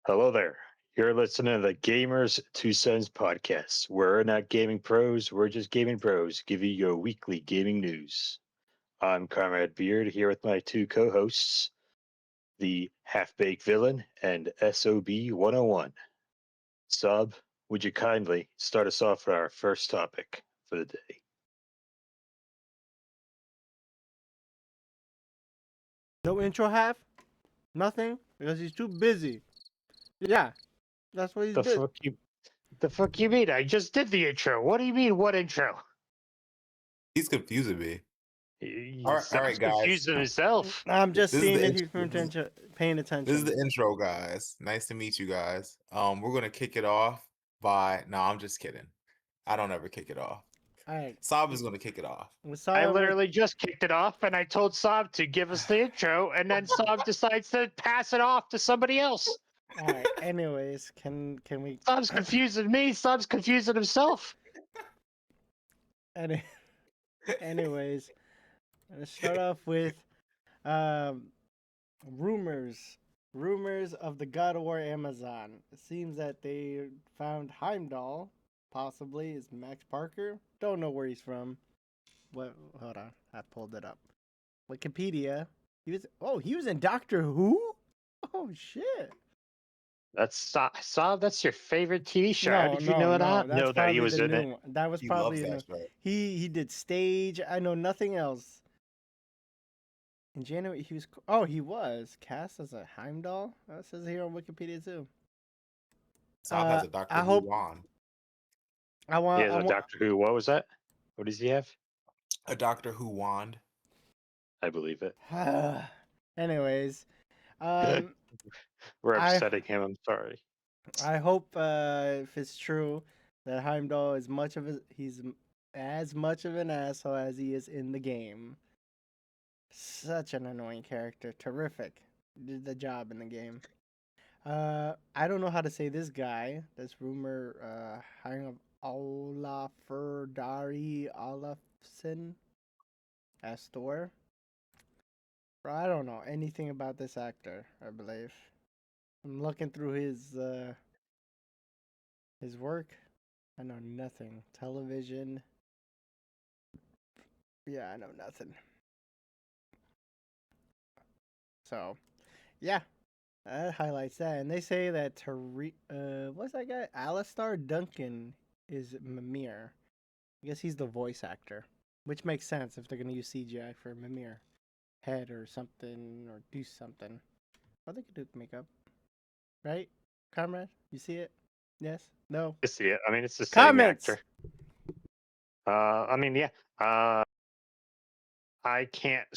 Hello there. You're listening to the Gamers Two Cents podcast. We're not gaming pros, we're just gaming pros, giving you your weekly gaming news. I'm ComradeBeard here with my two co hosts, the Halfbakedvillain and SOB 101. Sub, would you kindly start us off with our first topic for the day? No intro half? Nothing? Because he's too busy. Yeah, that's what he's The busy. fuck you the fuck you mean? I just did the intro. What do you mean what intro? He's confusing me. He All sounds right, guys. confused himself. I'm just This is seeing the if he's paying attention. This is the intro, guys. Nice to meet you guys. We're gonna kick it off by. No, I'm just kidding. I don't ever kick it off. All right. Saab is gonna kick it off. I literally just kicked it off and I told Saab to give us the intro, and then Saab decides to pass it off to somebody else. All right. Anyways, can we? Saab's confusing me. Saab's confusing himself. Anyways, let's start off with rumors. Rumors of the God of War Amazon. It seems that they found Heimdall, possibly is Max Parker. Don't know where he's from. What? Hold on, I pulled it up. Wikipedia. He was in Doctor Who. Oh shit! That's Saab. That's your favorite TV show. How did you know that? That's Know that he probably was the in new it. one. That was He probably loves that show. he did stage. I know nothing else. In January, he was cast as a Heimdall. That says here on Wikipedia too. Saab has a Doctor I Who hope wand. I want. He has a Doctor Who. What was that? What does he have? A Doctor Who wand. I believe it. Anyways, We're I- upsetting him. I'm sorry. I hope if it's true that Heimdall is he's as much of an asshole as he is in the game. Such an annoying character. Terrific. Did the job in the game. I don't know how to say this guy. This rumor hiring of Olafur Dari Olafsson as Thor. Bro, I don't know anything about this actor, I believe. I'm looking through his work. I know nothing. Television. Yeah, I know nothing. So, yeah, that highlights that. And they say that what's that guy? Alistair Duncan is Mimir. I guess he's the voice actor, which makes sense if they're gonna use CGI for Mimir head or something or do something. Or they could do makeup, right? Comrade, you see it? Yes? No? I see it. I mean, it's the same Comments! actor. Yeah. I can't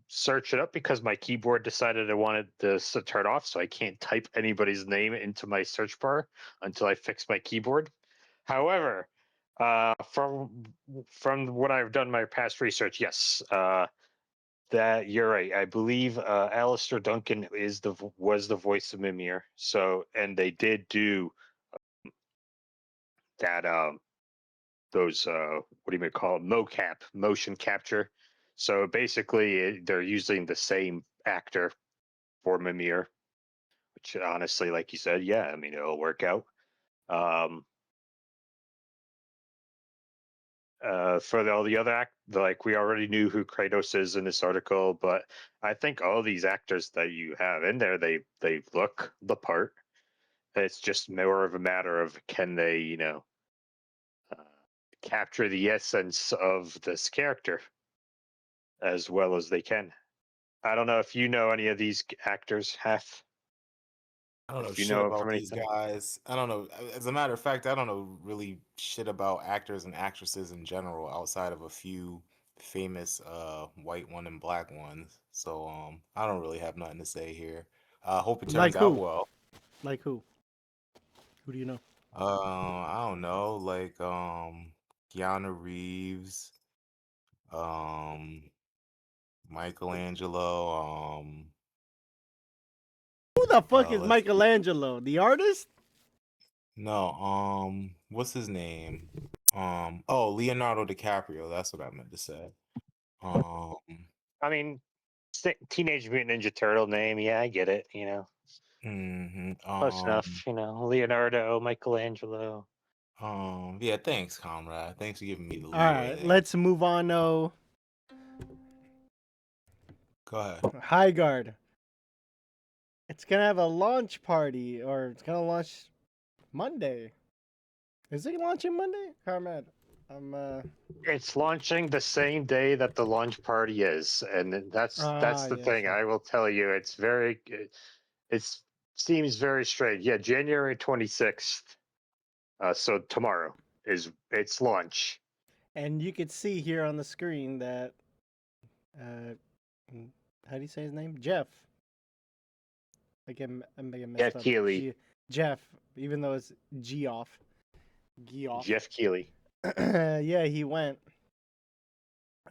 search it up because my keyboard decided I wanted this to turn off, so I can't type anybody's name into my search bar until I fix my keyboard. However, from what I've done my past research, yes, that you're right. I believe Alistair Duncan was the voice of Mimir. So, and they did do that. Those what do you call it? Mocap, motion capture. So basically, they're using the same actor for Mimir, which honestly, like you said, yeah, I mean it'll work out. For all the other like we already knew who Kratos is in this article, but I think all these actors that you have in there, they look the part. It's just more of a matter of can they, uh, capture the essence of this character as well as they can. I don't know if you know any of these actors, Half. I don't know If you shit know about from these anything. guys. I don't know. As a matter of fact, I don't know really shit about actors and actresses in general outside of a few famous white one and black ones. So I don't really have nothing to say here. Hope it Like turns out who? well. Like who? Who do you know? I don't know, like Keanu Reeves, um Michelangelo, Who the fuck is let's Michelangelo? The artist? no, what's his name? Oh, Leonardo DiCaprio, that's what I meant to say. Um, I mean, Teenage Mutant Ninja Turtle name, yeah, I get it. Close enough, Leonardo, Michelangelo. Yeah, thanks, comrade. Thanks for giving me the All leeway right, there. let's move on. No, Go ahead. High Guard. It's gonna have a launch party, or it's gonna launch Monday. Is it launching Monday? Comrade, I'm It's launching the same day that the launch party is, and that's the yes. thing. I will tell you, it's seems very strange. Yeah, January 26th. So tomorrow is its launch. And you could see here on the screen that uh, how do you say his name? Jeff. I'm getting messed Jeff up. Keighley, Jeff, even though it's Geoff. Geoff. Jeff Keighley, Yeah, he went.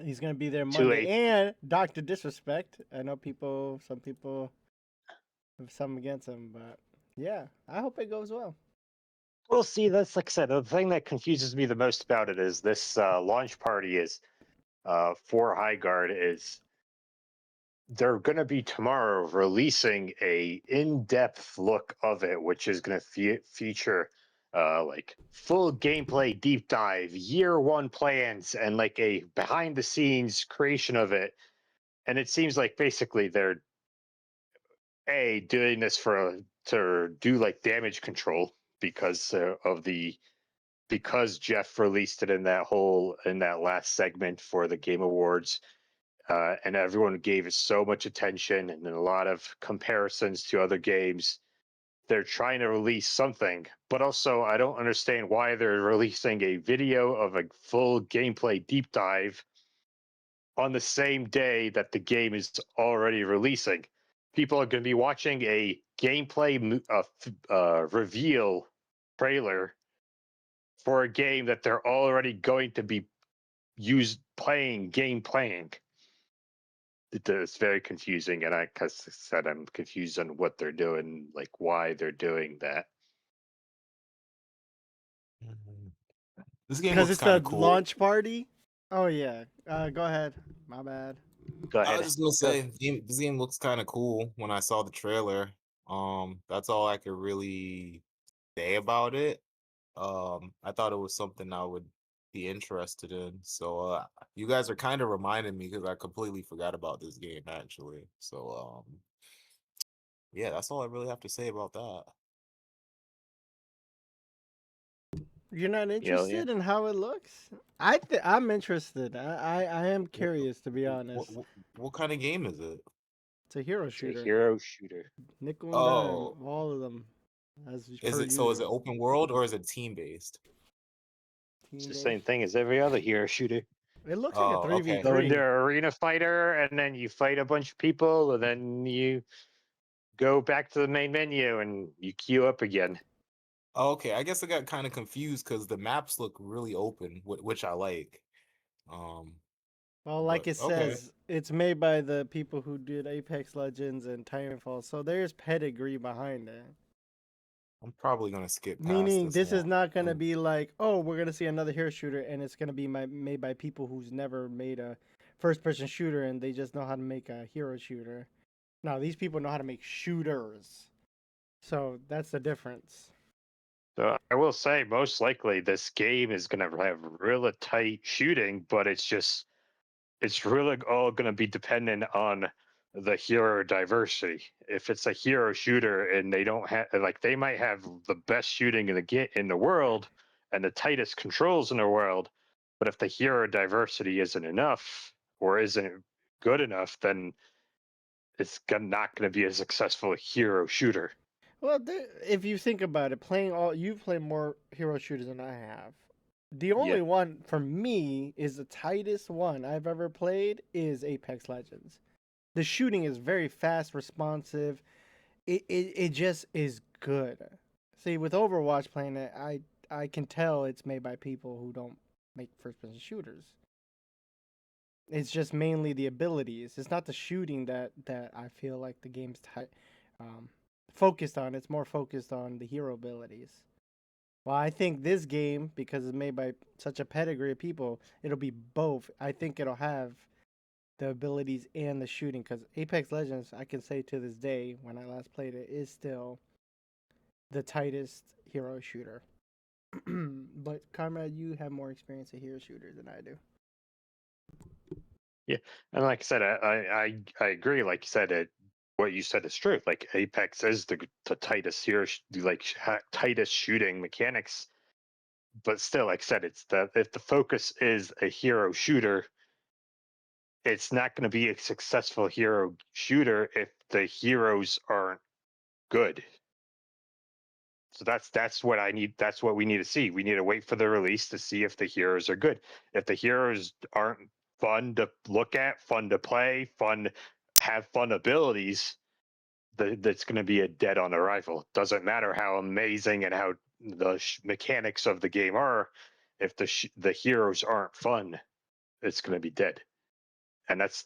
He's gonna be there to Monday. a And Doctor Disrespect. I know some people have some against him, but yeah, I hope it goes well. We'll see. That's like I said. The thing that confuses me the most about it is this launch party is for High Guard is they're going to be tomorrow releasing a in-depth look of it, which is going to feature like full gameplay deep dive, year one plans, and like a behind-the-scenes creation of it. And it seems like basically they're doing this to do like damage control because because Jeff released it in that last segment for the Game Awards, and everyone gave it so much attention and a lot of comparisons to other games. They're trying to release something, but also I don't understand why they're releasing a video of a full gameplay deep dive on the same day that the game is already releasing. People are going to be watching a gameplay reveal trailer for a game that they're already going to be game playing. It's very confusing, and cause I said, I'm confused on what they're doing, like why they're doing that. Mhm. This game Because looks it's kind the of cool. launch party. Oh yeah. Go ahead. My bad. Go I was ahead. just gonna Go. say, this game looks kind of cool when I saw the trailer. That's all I could really say about it. I thought it was something I would be interested in. So, you guys are kind of reminding me because I completely forgot about this game actually. So, yeah, that's all I really have to say about that. You're not Yeah. interested in how it looks? I'm interested. I am curious to be What, honest. what, what kind of game is it? It's a hero It's a shooter. hero shooter. Nickel and dime, Oh, all of them, as is per it so? Is it usual. open world or is it team based? It's Team the based. same thing as every other hero shooter. It looks like a Oh, three v okay. Go into three. arena fighter, and then you fight a bunch of people, and then you go back to the main menu and you queue up again. Oh, okay. I guess I got kind of confused because the maps look really open, which I like. Um, Well, like but it okay. says, it's made by the people who did Apex Legends and Titanfall, so there's pedigree behind it. I'm probably gonna skip past Meaning, this this is one. not gonna be like, oh, we're gonna see another hero shooter, and it's gonna be made by people who's never made a first-person shooter, and they just know how to make a hero shooter. No, these people know how to make shooters, so that's the difference. So I will say, most likely, this game is going to have really tight shooting, but it's really all going to be dependent on the hero diversity. If it's a hero shooter and they don't have like they might have the best shooting in the world and the tightest controls in the world, but if the hero diversity isn't enough or isn't good enough, then not going to be a successful hero shooter. Well, if you think about it, you've played more hero shooters than I have. The Yeah. only one for me is the tightest one I've ever played is Apex Legends. The shooting is very fast, responsive. It just is good. See, with Overwatch playing it, I can tell it's made by people who don't make first person shooters. It's just mainly the abilities. It's not the shooting that I feel like the game's um, focused on. It's more focused on the hero abilities. Well, I think this game, because it's made by such a pedigree of people, it'll be both. I think it'll have the abilities and the shooting. Because Apex Legends, I can say to this day, when I last played it, is still the tightest hero shooter. But Comrade, you have more experience at hero shooters than I do. Yeah, and like I said, I agree. Like you said, what you said is true. Like Apex is the tightest here, tightest shooting mechanics. But still, like I said, it's if the focus is a hero shooter, it's not going to be a successful hero shooter if the heroes aren't good. So that's what I need. That's what we need to see. We need to wait for the release to see if the heroes are good. If the heroes aren't fun to look at, fun to play, have fun abilities, that's going to be a dead on arrival. Doesn't matter how amazing and how the mechanics of the game are. If the heroes aren't fun, it's going to be dead. And that's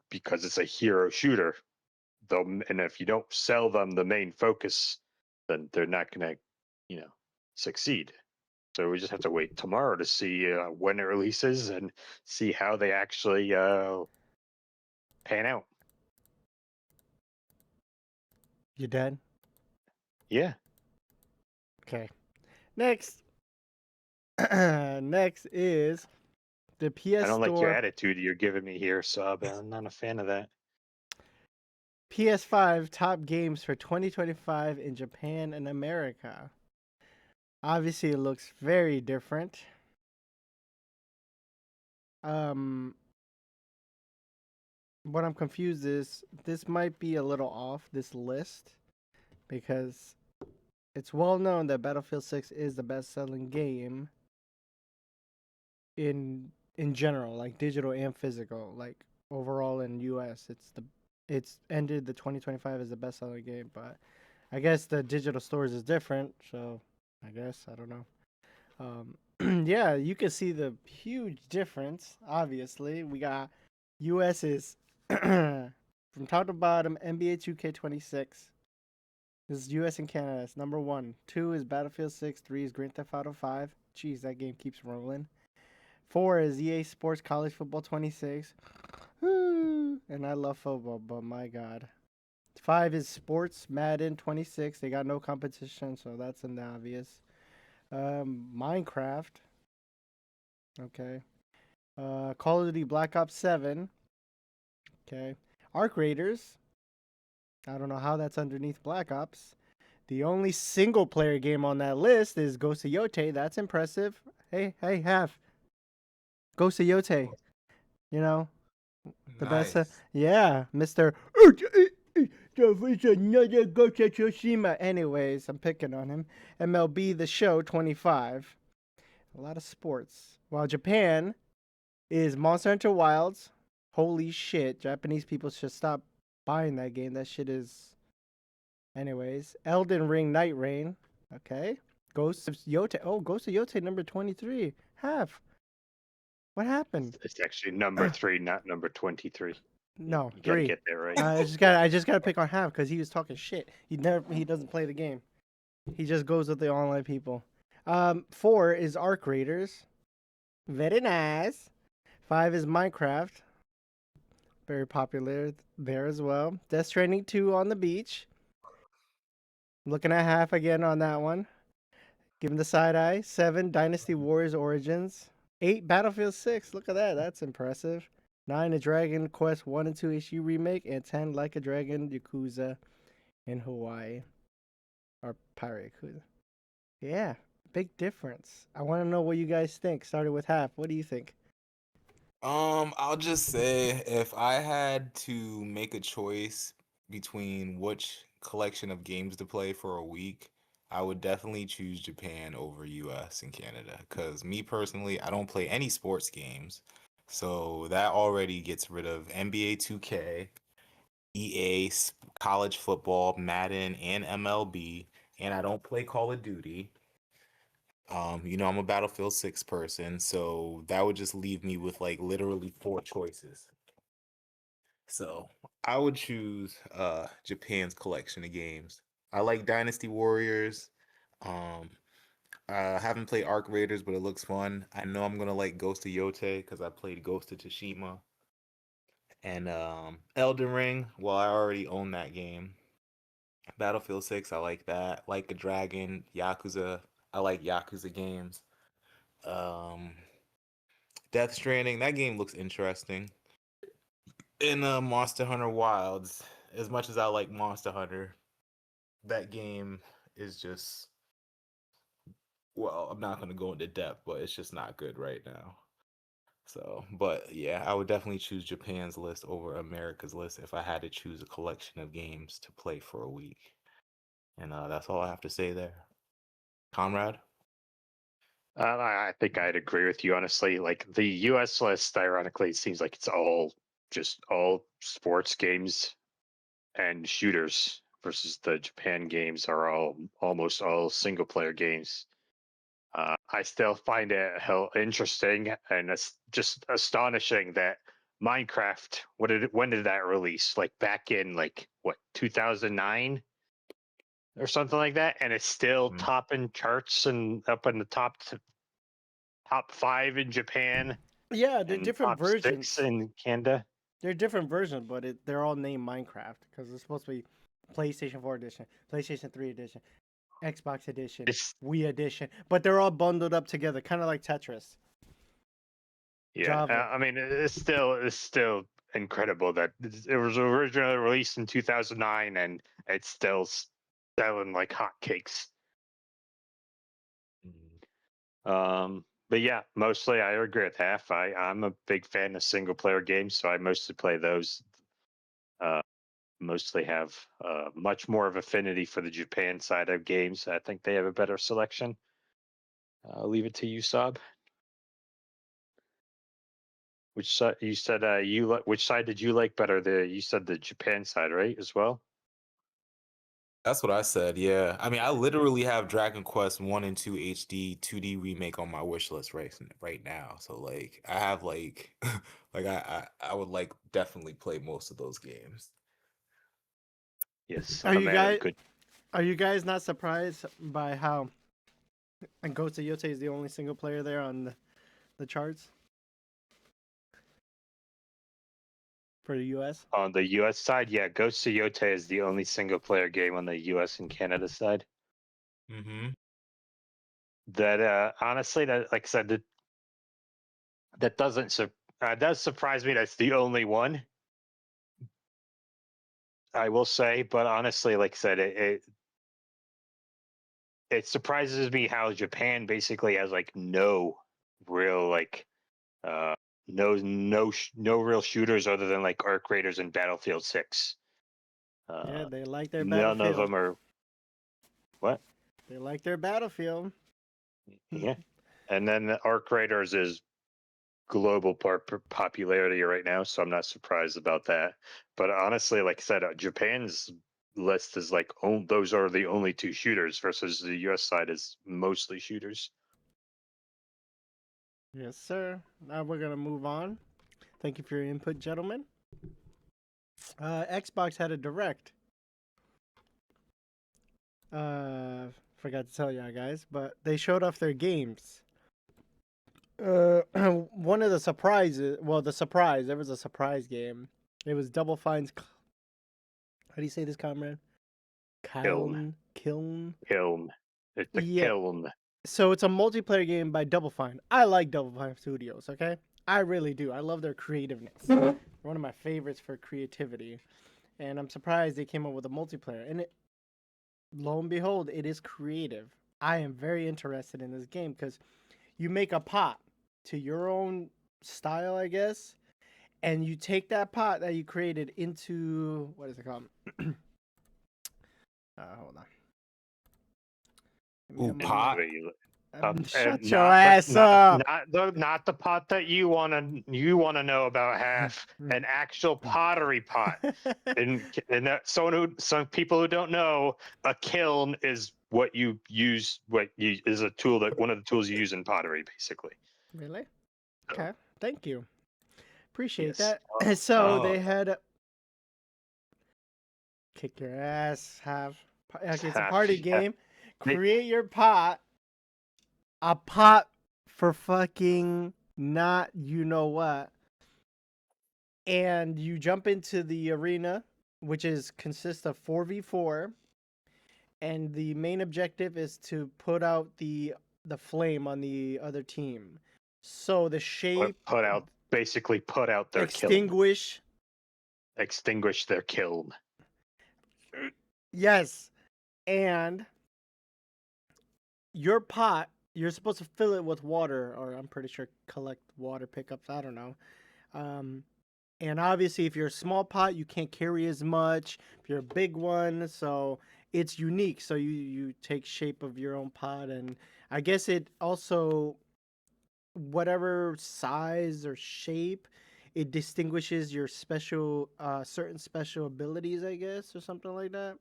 because it's a hero shooter. Though, and if you don't sell them the main focus, then they're not going to, succeed. So we just have to wait tomorrow to see when it releases and see how they actually pan out. You dead? Yeah. Okay. Next. Next is the PS I don't like your Store. attitude you're giving me here, Sub. I'm not a fan of that. PS5 top games for 2025 in Japan and America. Obviously, it looks very different. What I'm confused is this might be a little off this list because it's well known that Battlefield 6 is the best-selling game in general, like digital and physical, like overall in US, it's ended the 2025 as the best-selling game, but I guess the digital stores is different, so I guess I don't know. Yeah, you can see the huge difference. Obviously, we got US is from top to bottom NBA 2K26. This is US and Canada. It's number 1. 2 is Battlefield 6. 3 is Grand Theft Auto 5. Jeez, that game keeps rolling. 4 is EA Sports College Football 26. Woo! And I love football, but my God. 5 is Sports Madden 26. They got no competition, so that's an obvious. Minecraft. Okay. Call of Duty Black Ops 7. Okay. Arc Raiders. I don't know how that's underneath Black Ops. The only single player game on that list is Ghost of Yote. That's impressive. Hey, Half. Ghost of Yote. You know, the best. Nice. Yeah, Mr. Another Ghost of Tsushima. Anyways, I'm picking on him. MLB The Show 25. A lot of sports. While Japan is Monster Hunter Wilds. Holy shit. Japanese people should stop buying that game. That shit is. Anyways, Elden Ring Night Rain. Okay. Ghost of Yote. Oh, Ghost of Yote number 23. Half. What happened? It's actually number 3, not number 23. No, You got to 3. get there right. I just gotta pick on Half because he was talking shit. He doesn't play the game. He just goes with the online people. 4 is Arc Raiders. Very nice. 5 is Minecraft. Very popular there as well. Death Stranding 2 on the beach. Looking at Half again on that one. Giving the side eye. 7 Dynasty Warriors Origins. 8 Battlefield 6. Look at that. That's impressive. 9 a Dragon Quest 1 and 2 issue remake. And 10 Like a Dragon Yakuza in Hawaii. Or Pirate Yakuza. Yeah. Big difference. I want to know what you guys think. Started with Half. What do you think? I'll just say if I had to make a choice between which collection of games to play for a week, I would definitely choose Japan over US and Canada. Because me personally, I don't play any sports games. So that already gets rid of NBA 2K, EA, college football, Madden, and MLB. And I don't play Call of Duty. I'm a Battlefield 6 person, so that would just leave me with like literally 4 choices. So I would choose Japan's collection of games. I like Dynasty Warriors. Um I haven't played Arc Raiders, but it looks fun. I know I'm gonna like Ghost of Yote because I played Ghost of Tsushima. And Elden Ring, well, I already own that game. Battlefield 6, I like that. Like a Dragon, Yakuza, I like Yakuza games. Um, Death Stranding, that game looks interesting. In Monster Hunter Wilds, as much as I like Monster Hunter, that game is just, well, I'm not going to go into depth, but it's just not good right now. So, but yeah, I would definitely choose Japan's list over America's list if I had to choose a collection of games to play for a week. And that's all I have to say there. Conrad? I think I'd agree with you, honestly. Like the US list, ironically, it seems like it's all sports games and shooters versus the Japan games are almost all single player games. I still find it hell interesting, and it's just astonishing that Minecraft. When did that release? Like back in like what 2009 or something like that, and it's still Mhm. topping charts and up in the top 5 in Japan Yeah, they're and different top 6 versions. in Canada. They're different versions, but they're all named Minecraft because it's supposed to be PlayStation 4 edition, PlayStation 3 edition, Xbox edition, It's Wii edition, but they're all bundled up together, kind of like Tetris. yeah. Java. I mean, it's still incredible that it was originally released in 2009 and it's still selling like hotcakes. Mhm. But yeah, mostly I agree with half. I'm a big fan of single player games, so I mostly play those. Uh, Mostly have much more of affinity for the Japan side of games. I think they have a better selection. I'll leave it to you, Saab. Which side you said which side did you like better? You said the Japan side, right, as well? That's what I said. Yeah. I mean, I literally have Dragon Quest 1 and 2 HD 2D remake on my wish list right now. So like I have like like I would like definitely play most of those games. Yes, Are I'm a you man of guys good. are you guys not surprised by how Ghost of Yotei is the only single player there on the charts for the US? On the US side, yeah, Ghost of Yotei is the only single player game on the US and Canada side. Mm-hmm. That honestly, that like I said, that does surprise me. That's the only one I will say, but honestly, like I said, it surprises me how Japan basically has like no real like uh no real shooters other than like Arc Raiders and Battlefield 6. Yeah, Uh, they like their None of Battlefield. them are what? They like their Battlefield. Yeah, and then the Arc Raiders is global popularity right now, so I'm not surprised about that. But honestly, like I said, Japan's list is like those are the only two shooters versus the US side is mostly shooters. Yes, sir. Now we're gonna move on. Thank you for your input, gentlemen. Xbox had a direct. Forgot to tell y'all guys, but they showed off their games. One of the surprises. Well, there was a surprise game. It was Double Fine's. How do you say this, comrade? Kiln, Kiln. kiln. It's a Yeah. kiln. So it's a multiplayer game by Double Fine. I like Double Fine Studios. Okay, I really do. I love their creativeness. One of my favorites for creativity, and I'm surprised they came up with a multiplayer. And lo and behold, it is creative. I am very interested in this game because you make a pot to your own style, I guess, and you take that pot that you created into what is it called? Hold on. Give me a Ooh, And moment. pot. and Shut your ass up. not the pot that you wanna know about half. An actual pottery pot. And that some people who don't know, a kiln is is a tool that one of the tools you use in pottery, basically. Really? So Okay. Thank you. Appreciate yes. that. So Oh, they had kick your ass. Okay, it's a Half. party game. They- Create your pot. A pot for fucking not you know what. and you jump into the arena, which consists of 4v4, and the main objective is to put out the flame on the other team. So the shape basically put out their kiln, extinguish. extinguish their kiln. Yes, and your pot, you're supposed to fill it with water, or I'm pretty sure collect water pickups. I don't know. And obviously, if you're a small pot, you can't carry as much. If you're a big one, so it's unique. So you take shape of your own pot, and I guess it also, whatever size or shape, it distinguishes your special, certain special abilities, I guess, or something like that.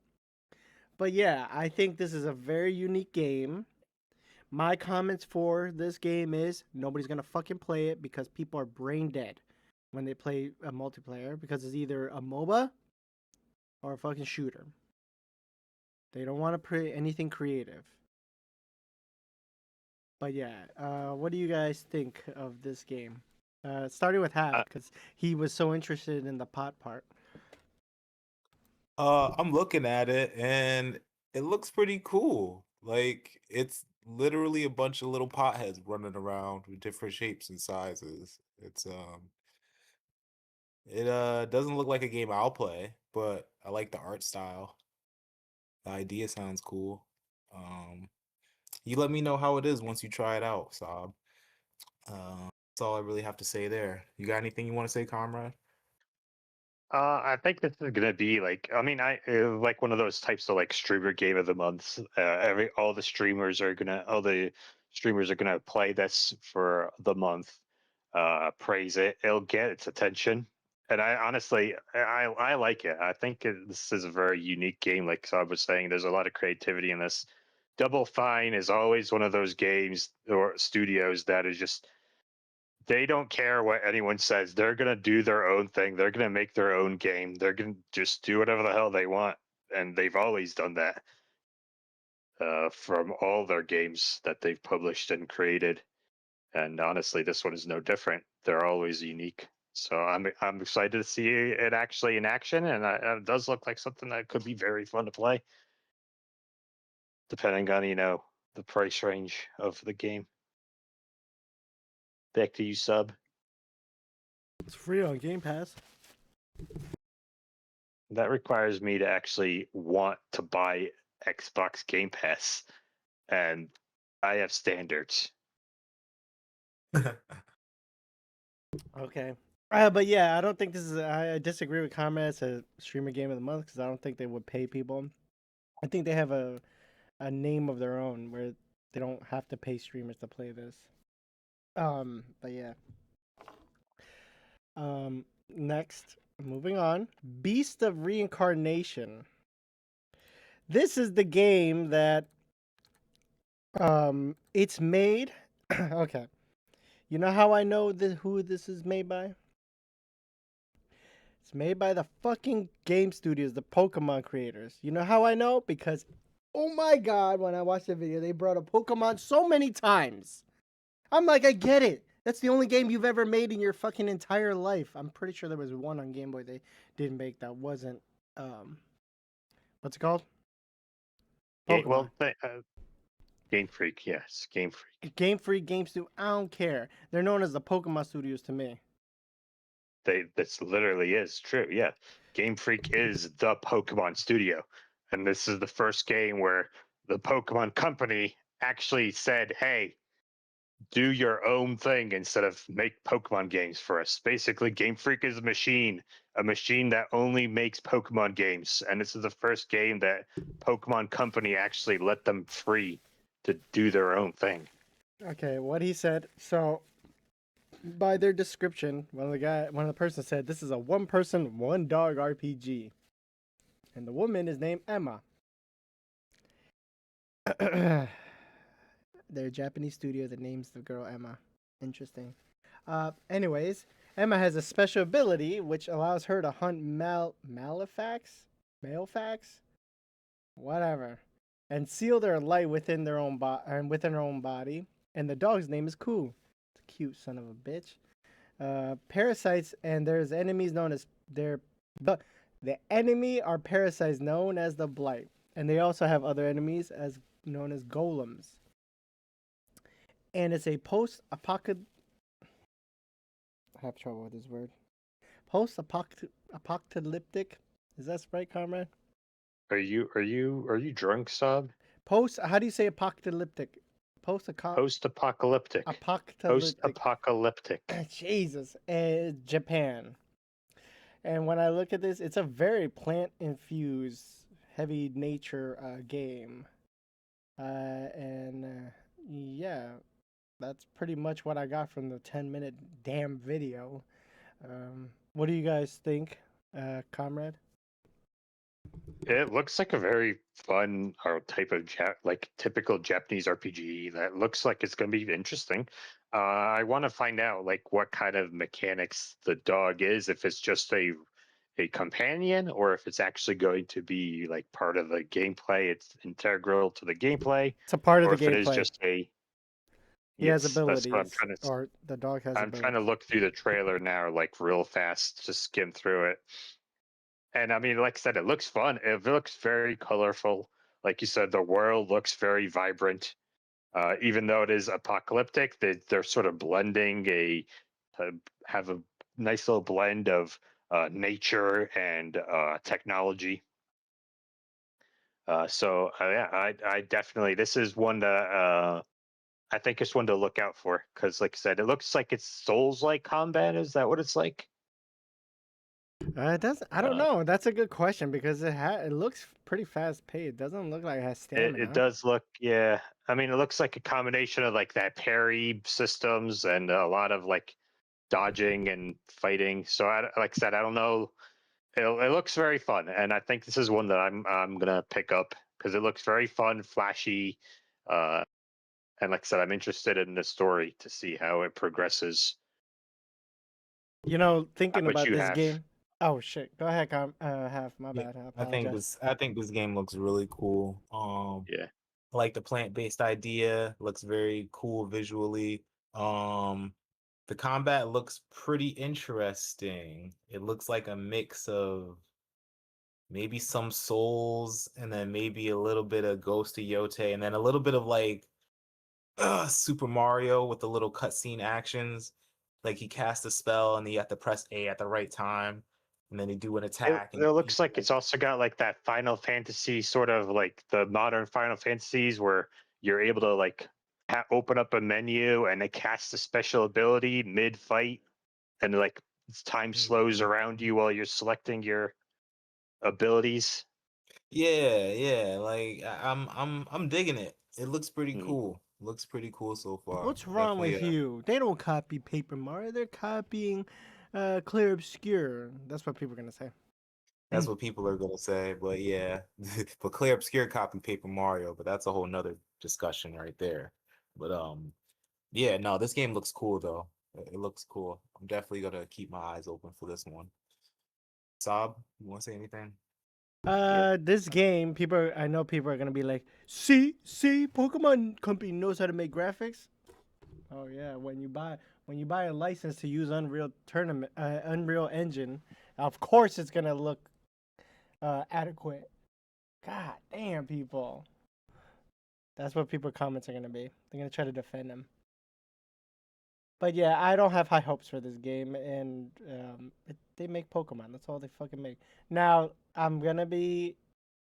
But yeah, I think this is a very unique game. My comments for this game is nobody's gonna fucking play it because people are brain dead when they play a multiplayer because it's either a MOBA or a fucking shooter. They don't want to play anything creative. But yeah, what do you guys think of this game? Starting with Half because he was so interested in the pot part. I'm looking at it and it looks pretty cool. Like it's literally a bunch of little potheads running around with different shapes and sizes. It doesn't look like a game I'll play, but I like the art style. The idea sounds cool. Um, you let me know how it is once you try it out, Saab. That's all I really have to say there. You got anything you want to say, comrade? I think this is gonna be like, I mean, I like one of those types of like streamer game of the month. All the streamers are gonna play this for the month, praise it. It'll get its attention, and I honestly, I like it. I think this is a very unique game. Like I was saying, there's a lot of creativity in this. Double Fine is always one of those games or studios that is just, they don't care what anyone says. They're gonna do their own thing. They're gonna make their own game. They're gonna just do whatever the hell they want, and they've always done that from all their games that they've published and created. And honestly, this one is no different. They're always unique. So I'm excited to see it actually in action, and it does look like something that could be very fun to play, depending on the price range of the game. Back to you, Sub. It's free on Game Pass. That requires me to actually want to buy Xbox Game Pass, and I have standards. Okay. But yeah, I don't think this is. I disagree with Comrade as a streamer game of the month because I don't think they would pay people. I think they have a name of their own where they don't have to pay streamers to play this. But yeah. Next, moving on. Beast of Reincarnation. This is the game that it's made. Okay. You know how I know who this is made by? It's made by the fucking game studios, the Pokemon creators. You know how I know? Because, oh my god, when I watched the video, they brought up Pokemon so many times. I'm like, I get it. That's the only game you've ever made in your fucking entire life. I'm pretty sure there was one on Game Boy they didn't make that wasn't, what's it called? Pokemon. Game Freak, yes, Game Freak. Game Freak, Game Studio, I don't care. They're known as the Pokemon Studios to me. This literally is true. Yeah, Game Freak is the Pokemon studio, and this is the first game where the Pokemon company actually said, "Hey, do your own thing instead of make Pokemon games for us." Basically, Game Freak is a machine that only makes Pokemon games, and this is the first game that Pokemon company actually let them free to do their own thing. Okay, what he said. So, by their description, one of the persons said this is a one-person, one-dog RPG, and the woman is named Emma. They're a Japanese studio that names the girl Emma. Interesting. Anyways, Emma has a special ability which allows her to hunt malefax, whatever, and seal their light within their own within her own body. And the dog's name is Cool. It's a cute son of a bitch. Parasites, and there's enemies known as the enemy are parasites known as the blight, and they also have other enemies as known as golems. And it's a post-apocalyptic. I have trouble with this word. Post-apocalyptic. Is that right, comrade? Are you drunk, Sob? Post. How do you say apocalyptic? Post-apocalyptic. Apocalyptic. Post-apocalyptic. Jesus. Japan. And when I look at this, it's a very plant-infused, heavy nature game. Yeah, that's pretty much what I got from the 10-minute damn video. What do you guys think, comrade? It looks like a very fun type of like typical Japanese RPG that looks like it's going to be interesting. I want to find out like what kind of mechanics the dog is, if it's just a companion or if it's actually going to be like part of the gameplay. It's integral to the gameplay, It's a part of or the if it is gameplay. just a He has yes. That's what I'm abilities, trying to. or the dog has I'm trying to abilities. look through the trailer now, like real fast, to skim through it. And I mean, like I said, it looks fun. It looks very colorful. Like you said, the world looks very vibrant. Even though it is apocalyptic, they're sort of blending to have a nice little blend of nature and technology. Yeah, I definitely, this is one that I think it's one to look out for, because like I said, it looks like it's Souls-like combat. Is that what it's like? It doesn't. I don't Uh, know. That's a good question because it looks pretty fast paced. It doesn't look like it has it stamina. does look, yeah. I mean, it looks like a combination of like that parry systems and a lot of like dodging and fighting. So, like I said, I don't know. It looks very fun, and I think this is one that I'm gonna pick up because it looks very fun, flashy, uh, and like I said, I'm interested in the story to see how it progresses. You know, How thinking about about you this have? game. Oh shit! Go ahead, half. My Yeah, bad. I I think apologize. this game looks really cool. Yeah. I like the plant-based idea. Looks very cool visually. Um, the combat looks pretty interesting. It looks like a mix of maybe some Souls and then maybe a little bit of Ghost of Yote and then a little bit of like Super Mario with the little cutscene actions. Like he casts a spell and you have to press A at the right time, and then he do an attack and It he looks do like like it's also got like that Final Fantasy sort of like the modern Final Fantasies where you're able to like open up a menu and it casts a special ability mid fight, and like time slows Mhm. around you while you're selecting your abilities. Yeah, yeah. Like I'm digging it. It looks pretty Mm. cool. Looks pretty cool so far. What's wrong Definitely with you? They don't copy Paper Mario. They're copying Clear Obscure. That's what people are gonna say. that's what people are gonna say. But yeah. But Clear Obscure copy Paper Mario, but that's a whole nother discussion right there. But yeah, no, this game looks cool though. It looks cool. I'm definitely gonna keep my eyes open for this one. Saab, you wanna say anything? Yeah. This game, I know people are gonna be like, see, Pokemon Company knows how to make graphics. Oh yeah, when you buy a license to use Unreal Engine, of course it's gonna look adequate. God damn, people. That's what people comments are gonna be. They're gonna try to defend them. But yeah, I don't have high hopes for this game, and they make Pokemon. That's all they fucking make. Now I'm gonna be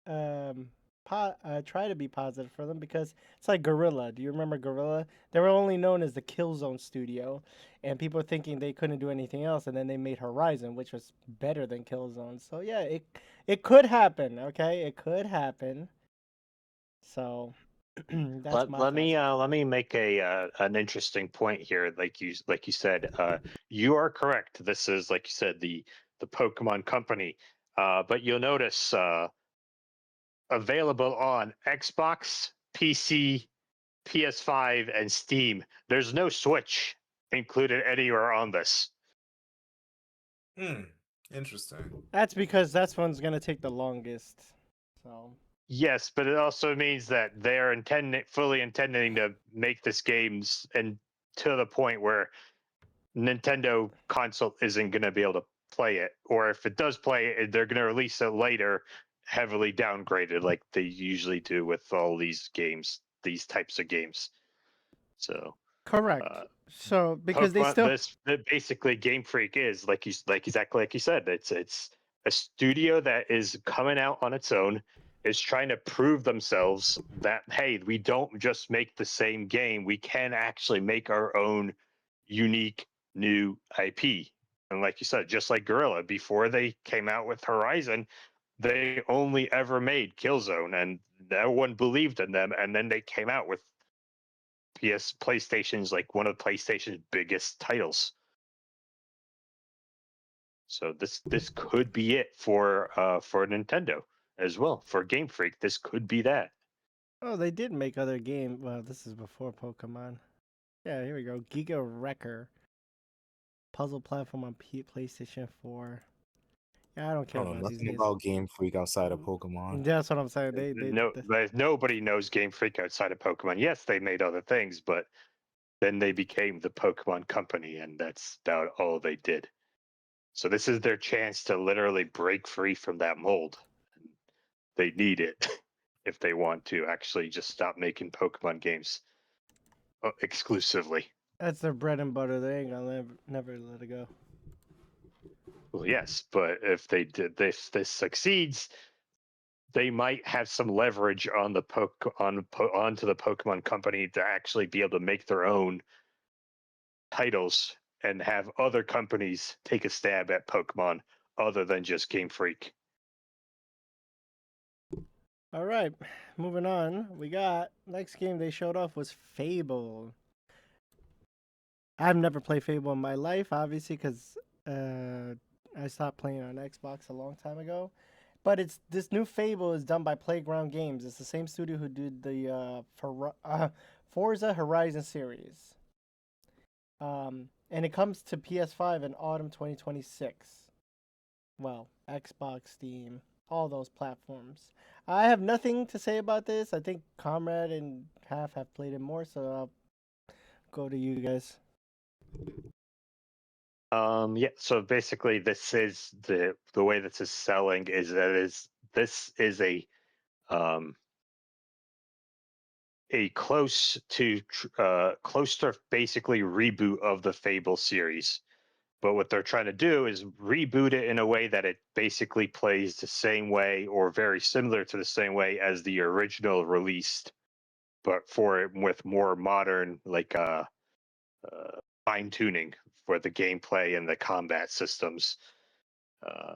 um, try to be positive for them because it's like Gorilla. Do you remember Gorilla? They were only known as the Killzone Studio, and people were thinking they couldn't do anything else, and then they made Horizon, which was better than Killzone. So yeah, it could happen. Okay, it could happen. So that's my thoughts. Let me make a an interesting point here. Like you said, you are correct. This is, like you said, the Pokemon Company. But you'll notice available on Xbox, PC, PS5, and Steam. There's no Switch included anywhere on this. Hmm. Interesting. That's because that's one's gonna take the longest. So Yes, but it also means that they're fully intending to make this games and to the point where Nintendo console isn't going to be able to play it, or if it does play it, they're going to release it later, heavily downgraded, like they usually do with all these games, these types of games. So, Correct. uh, So because they Pokemon, still this basically Game Freak is like exactly like you said. It's a studio that is coming out on its own, is trying to prove themselves that hey, we don't just make the same game. We can actually make our own unique new IP. And like you said, just like Gorilla, before they came out with Horizon, they only ever made Killzone, and no one believed in them. And then they came out with PlayStation's like one of PlayStation's biggest titles. So this could be it for Nintendo as well. For Game Freak, this could be that. oh, they did make other games. Well, this is before Pokemon. Yeah, here we go. Giga Wrecker. Puzzle platform on PlayStation 4. Yeah, I don't I care don't know about these nothing games. about Game Freak outside of Pokemon. That's what I'm saying. No, nobody knows Game Freak outside of Pokemon. Yes, they made other things, but then they became the Pokemon company, and that's about all they did. So this is their chance to literally break free from that mold. They need it if they want to actually just stop making Pokemon games exclusively. that's their bread and butter. They ain't gonna never let it go. Well, yes, but if they did this succeeds, they might have some leverage on the onto the Pokemon company to actually be able to make their own titles and have other companies take a stab at Pokemon other than just Game Freak. All right, moving on. We got next game they showed off was Fable. I've never played Fable in my life, obviously, because I stopped playing on Xbox a long time ago. But it's this new Fable is done by Playground Games. It's the same studio who did the Forza Horizon series. And it comes to PS5 in autumn 2026. Well, Xbox, Steam, all those platforms. I have nothing to say about this. I think Comrade and Half have played it more, so I'll go to you guys. Yeah, so basically this is the way this is selling is that this is um a close to basically reboot of the Fable series. But what they're trying to do is reboot it in a way that it basically plays the same way or very similar to the same way as the original released, but for it with more modern uh, fine tuning for the gameplay and the combat systems. Uh,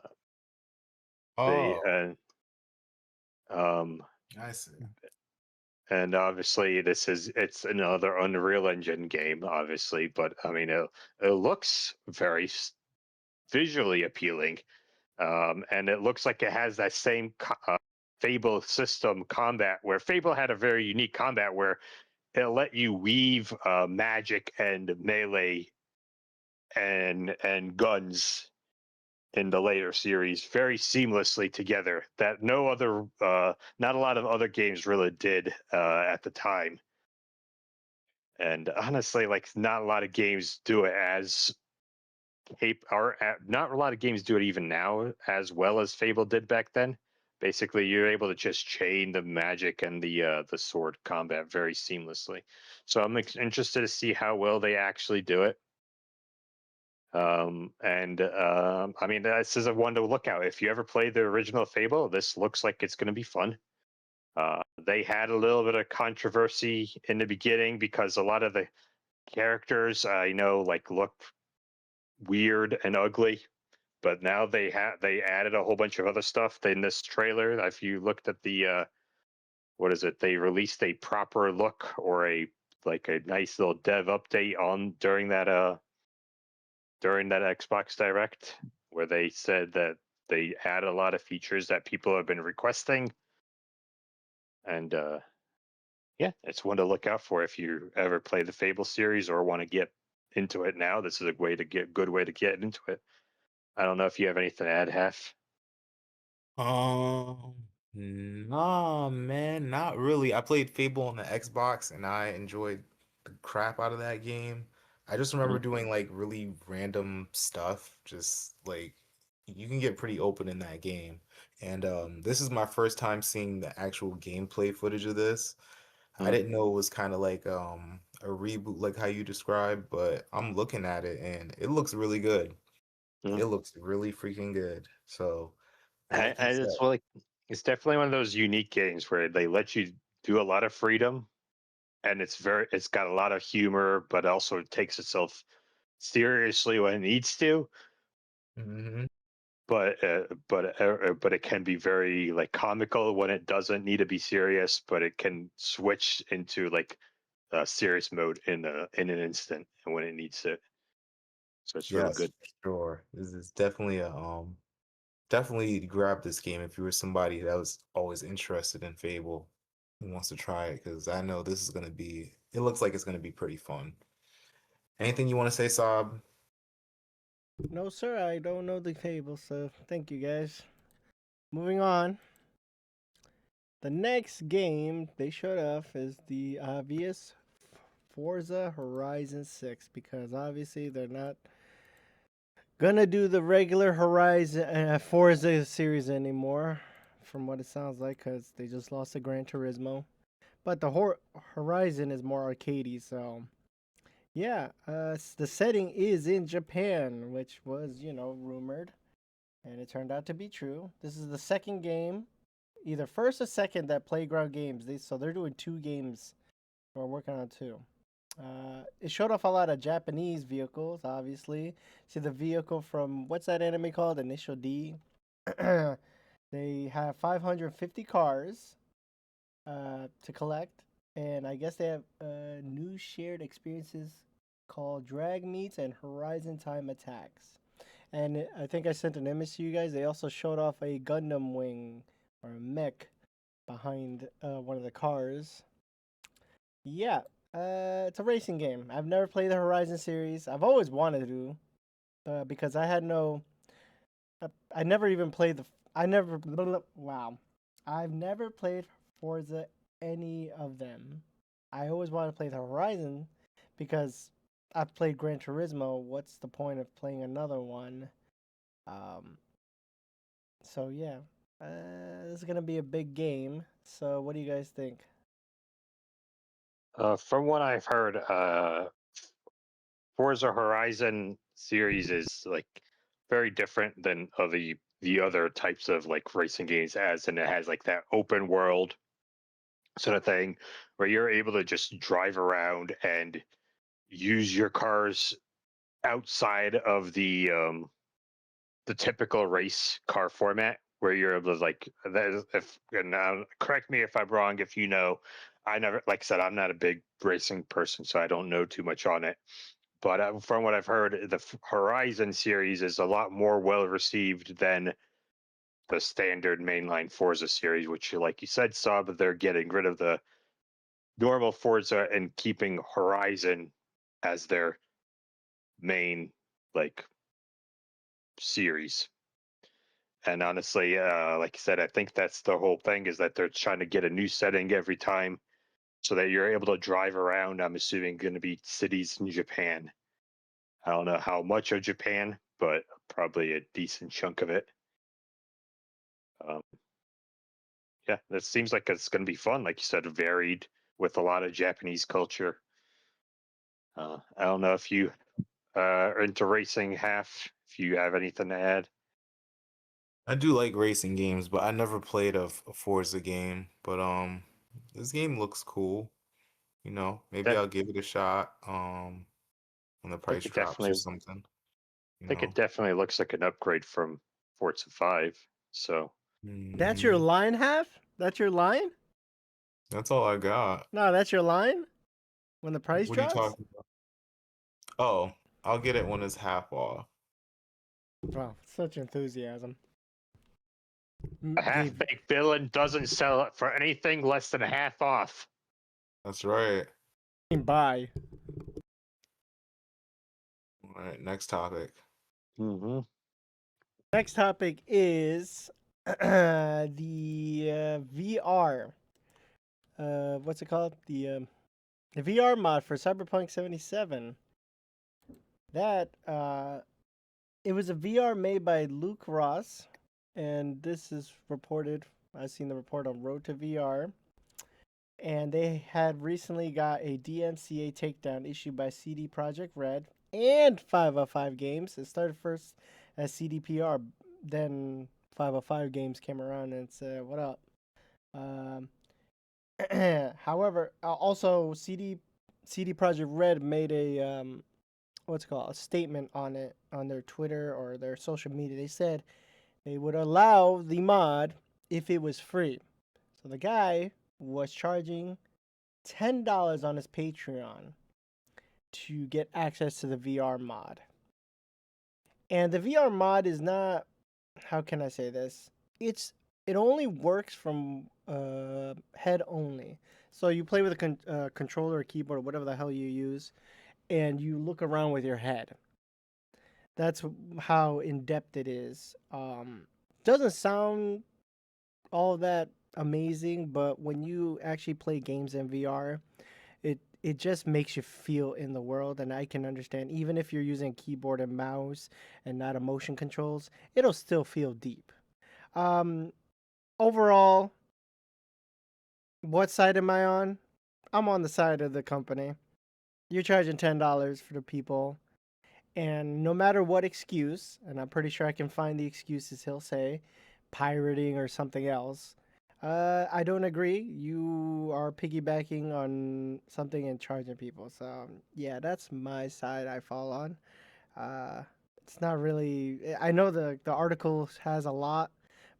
they Oh, um, I see. and obviously it's another Unreal Engine game, obviously, but I mean it looks very visually appealing, and it looks like it has that same Fable system combat where Fable had a very unique combat where it let you weave magic and melee and guns in the later series very seamlessly together that no other not a lot of other games really did at the time. And honestly, like not a lot of games do it as not a lot of games do it even now as well as Fable did back then. Basically, you're able to just chain the magic and the sword combat very seamlessly. So I'm interested to see how well they actually do it. And I mean, this is a one to look out. If you ever played the original Fable, this looks like it's going to be fun. They had a little bit of controversy in the beginning because a lot of the characters, like looked weird and ugly. But now they added a whole bunch of other stuff in this trailer. If you looked at the what is it? They released a proper look or a like a nice little dev update on during that Xbox Direct, where they said that they add a lot of features that people have been requesting, and yeah, it's one to look out for if you ever play the Fable series or want to get into it now. This is a good way to get into it. I don't know if you have anything to add, Half. Um, nah, man, not really. I played Fable on the Xbox and I enjoyed the crap out of that game. I just remember doing like really random stuff. Just like you can get pretty open in that game. And this is my first time seeing the actual gameplay footage of this. I Mm, didn't know it was kind of like a reboot like how you described, but I'm looking at it and it looks really good. mm. It looks really freaking good. So, like you And said, it's definitely one of those unique games where they let you do a lot of freedom, and it's got a lot of humor, but also it takes itself seriously when it needs to. hmm But it can be very like comical when it doesn't need to be serious, but it can switch into like serious mode in an instant and when it needs to. So it's really yes, good. for sure. This is definitely a definitely grab this game if you were somebody that was always interested in Fable and wants to try it because I know this is gonna be. It looks like it's gonna be pretty fun. Anything you want to say, Saab? No, sir, I don't know the table, so thank you guys. Moving on. The next game they showed off is the obvious Forza Horizon 6 because obviously they're not gonna do the regular Horizon Forza series anymore, from what it sounds like, because they just lost to Gran Turismo. But the Horizon is more arcadey, so yeah. The setting is in Japan, which was rumored, and it turned out to be true. This is the second game, either first or second, that Playground Games. They're doing two games. We're working on two. It showed off a lot of Japanese vehicles, obviously. See the vehicle from what's that anime called? Initial D. They have 550 cars to collect, and I guess they have new shared experiences called Drag Meets and Horizon Time Attacks. And I think I sent an image to you guys. They also showed off a Gundam wing or a mech behind one of the cars. Yeah, it's a racing game. I've never played the Horizon series. I've always wanted to, because I had no. I never even played the. I never. Wow, I've never played Forza any of them. I always wanted to play the Horizon, because I've played Gran Turismo. What's the point of playing another one? Um. So yeah, this is gonna be a big game. So what do you guys think? From what I've heard, Forza Horizon series is like very different than the other types of like racing games as, and it has like that open world sort of thing where you're able to just drive around and use your cars outside of the typical race car format where you're able to like that is, if and now correct me if I'm wrong if you know. I never, like I said, I'm not a big racing person, so I don't know too much on it. But from what I've heard, the Horizon series is a lot more well received than the standard mainline Forza series, which, like you said, Sub, they're getting rid of the normal Forza and keeping Horizon as their main like series. And honestly, like I said, I think that's the whole thing is that they're trying to get a new setting every time so that you're able to drive around. I'm assuming going to be cities in Japan. I don't know how much of Japan, but probably a decent chunk of it. Um, yeah, that seems like it's going to be fun. Like you said, varied with a lot of Japanese culture. I don't know if you are into racing, half. If you have anything to add, I do like racing games, but I never played a Forza game. But this game looks cool. You know, maybe that I'll give it a shot. When the I think price drops or something. You it know. definitely looks like an upgrade from Forza 5. So That's your hmm line, half? That's your line? That's all I got. No, that's your line when the price What are you drops? talking about? Oh, I'll get it when it's half off. Wow, such enthusiasm. a Gave half-baked villain doesn't sell it for anything less than half off. That's right. buy. All right, next topic. Mm-hmm. Next topic is the VR. What's it called? The VR mod for Cyberpunk 77. That it was a VR made by Luke Ross, and this is reported. I've seen the report on Road to VR, and they had recently got a DMCA takedown issued by CD Projekt Red and 505 Games. It started first as CDPR, then 505 Games came around and said, "What up?" Um, however, also CD Projekt Red made a what's it called, a statement on it on their Twitter or their social media. They said they would allow the mod if it was free. So the guy was charging $10 on his Patreon to get access to the VR mod. And the VR mod is not, how can I say this? It only works from head only. So you play with a controller or keyboard or whatever the hell you use, and you look around with your head. That's how in depth it is. Doesn't sound all that amazing, but when you actually play games in VR, it just makes you feel in the world, and I can understand even if you're using keyboard and mouse and not a motion controls, it'll still feel deep. Um, Overall, what side am I on? I'm on the side of the company. You're charging $10 for the people, and no matter what excuse, and I'm pretty sure I can find the excuses he'll say, pirating or something else. I don't agree. You are piggybacking on something and charging people. So yeah, that's my side I fall on. Uh, it's not really. I know the article has a lot,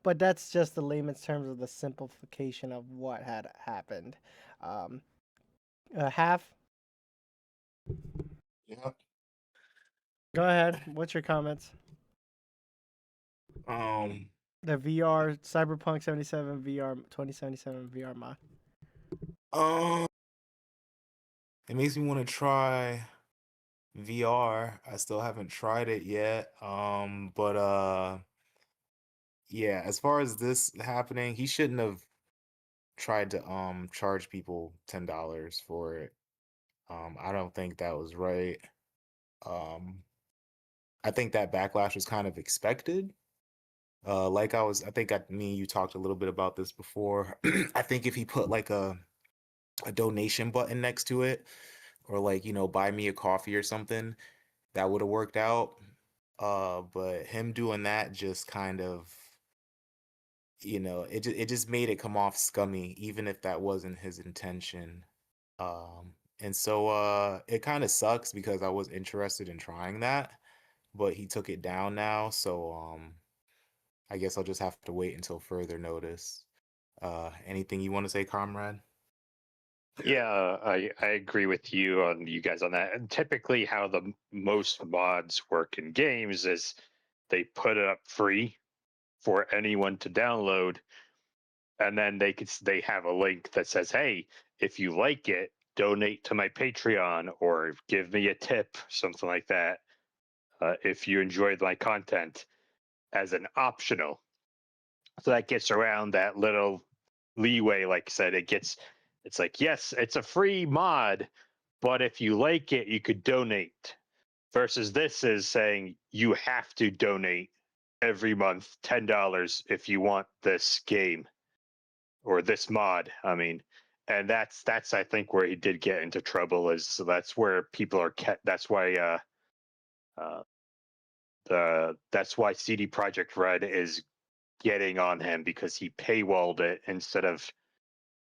but that's just the layman's terms of the simplification of what had happened. Um, Half. Yeah. Go ahead. What's your comments? Um. The VR Cyberpunk 77 VR 2077 VR mod. Um. It makes me want to try VR. I still haven't tried it yet. But yeah, as far as this happening, he shouldn't have tried to charge people $10 for it. I don't think that was right. Um, I think that backlash was kind of expected. I think me and you talked a little bit about this before. I think if he put like a donation button next to it, or like, buy me a coffee or something, that would have worked out. But him doing that just kind of, it just made it come off scummy, even if that wasn't his intention. And so it kind of sucks because I was interested in trying that, but he took it down now, so I guess I'll just have to wait until further notice. Anything you want to say, comrade? Yeah, I agree with you guys on that. And typically, how the most mods work in games is they put it up free for anyone to download, and then they have a link that says, "Hey, if you like it, donate to my Patreon or give me a tip," something like that. If you enjoyed my content, as an optional, so that gets around that little leeway. Like I said, it's like, yes, it's a free mod, but if you like it, you could donate. Versus this is saying you have to donate every month $10 if you want this game or this mod. I mean, and that's I think where he did get into trouble, is so that's where people are kept. Uh, that's why CD Projekt Red is getting on him, because he paywalled it instead of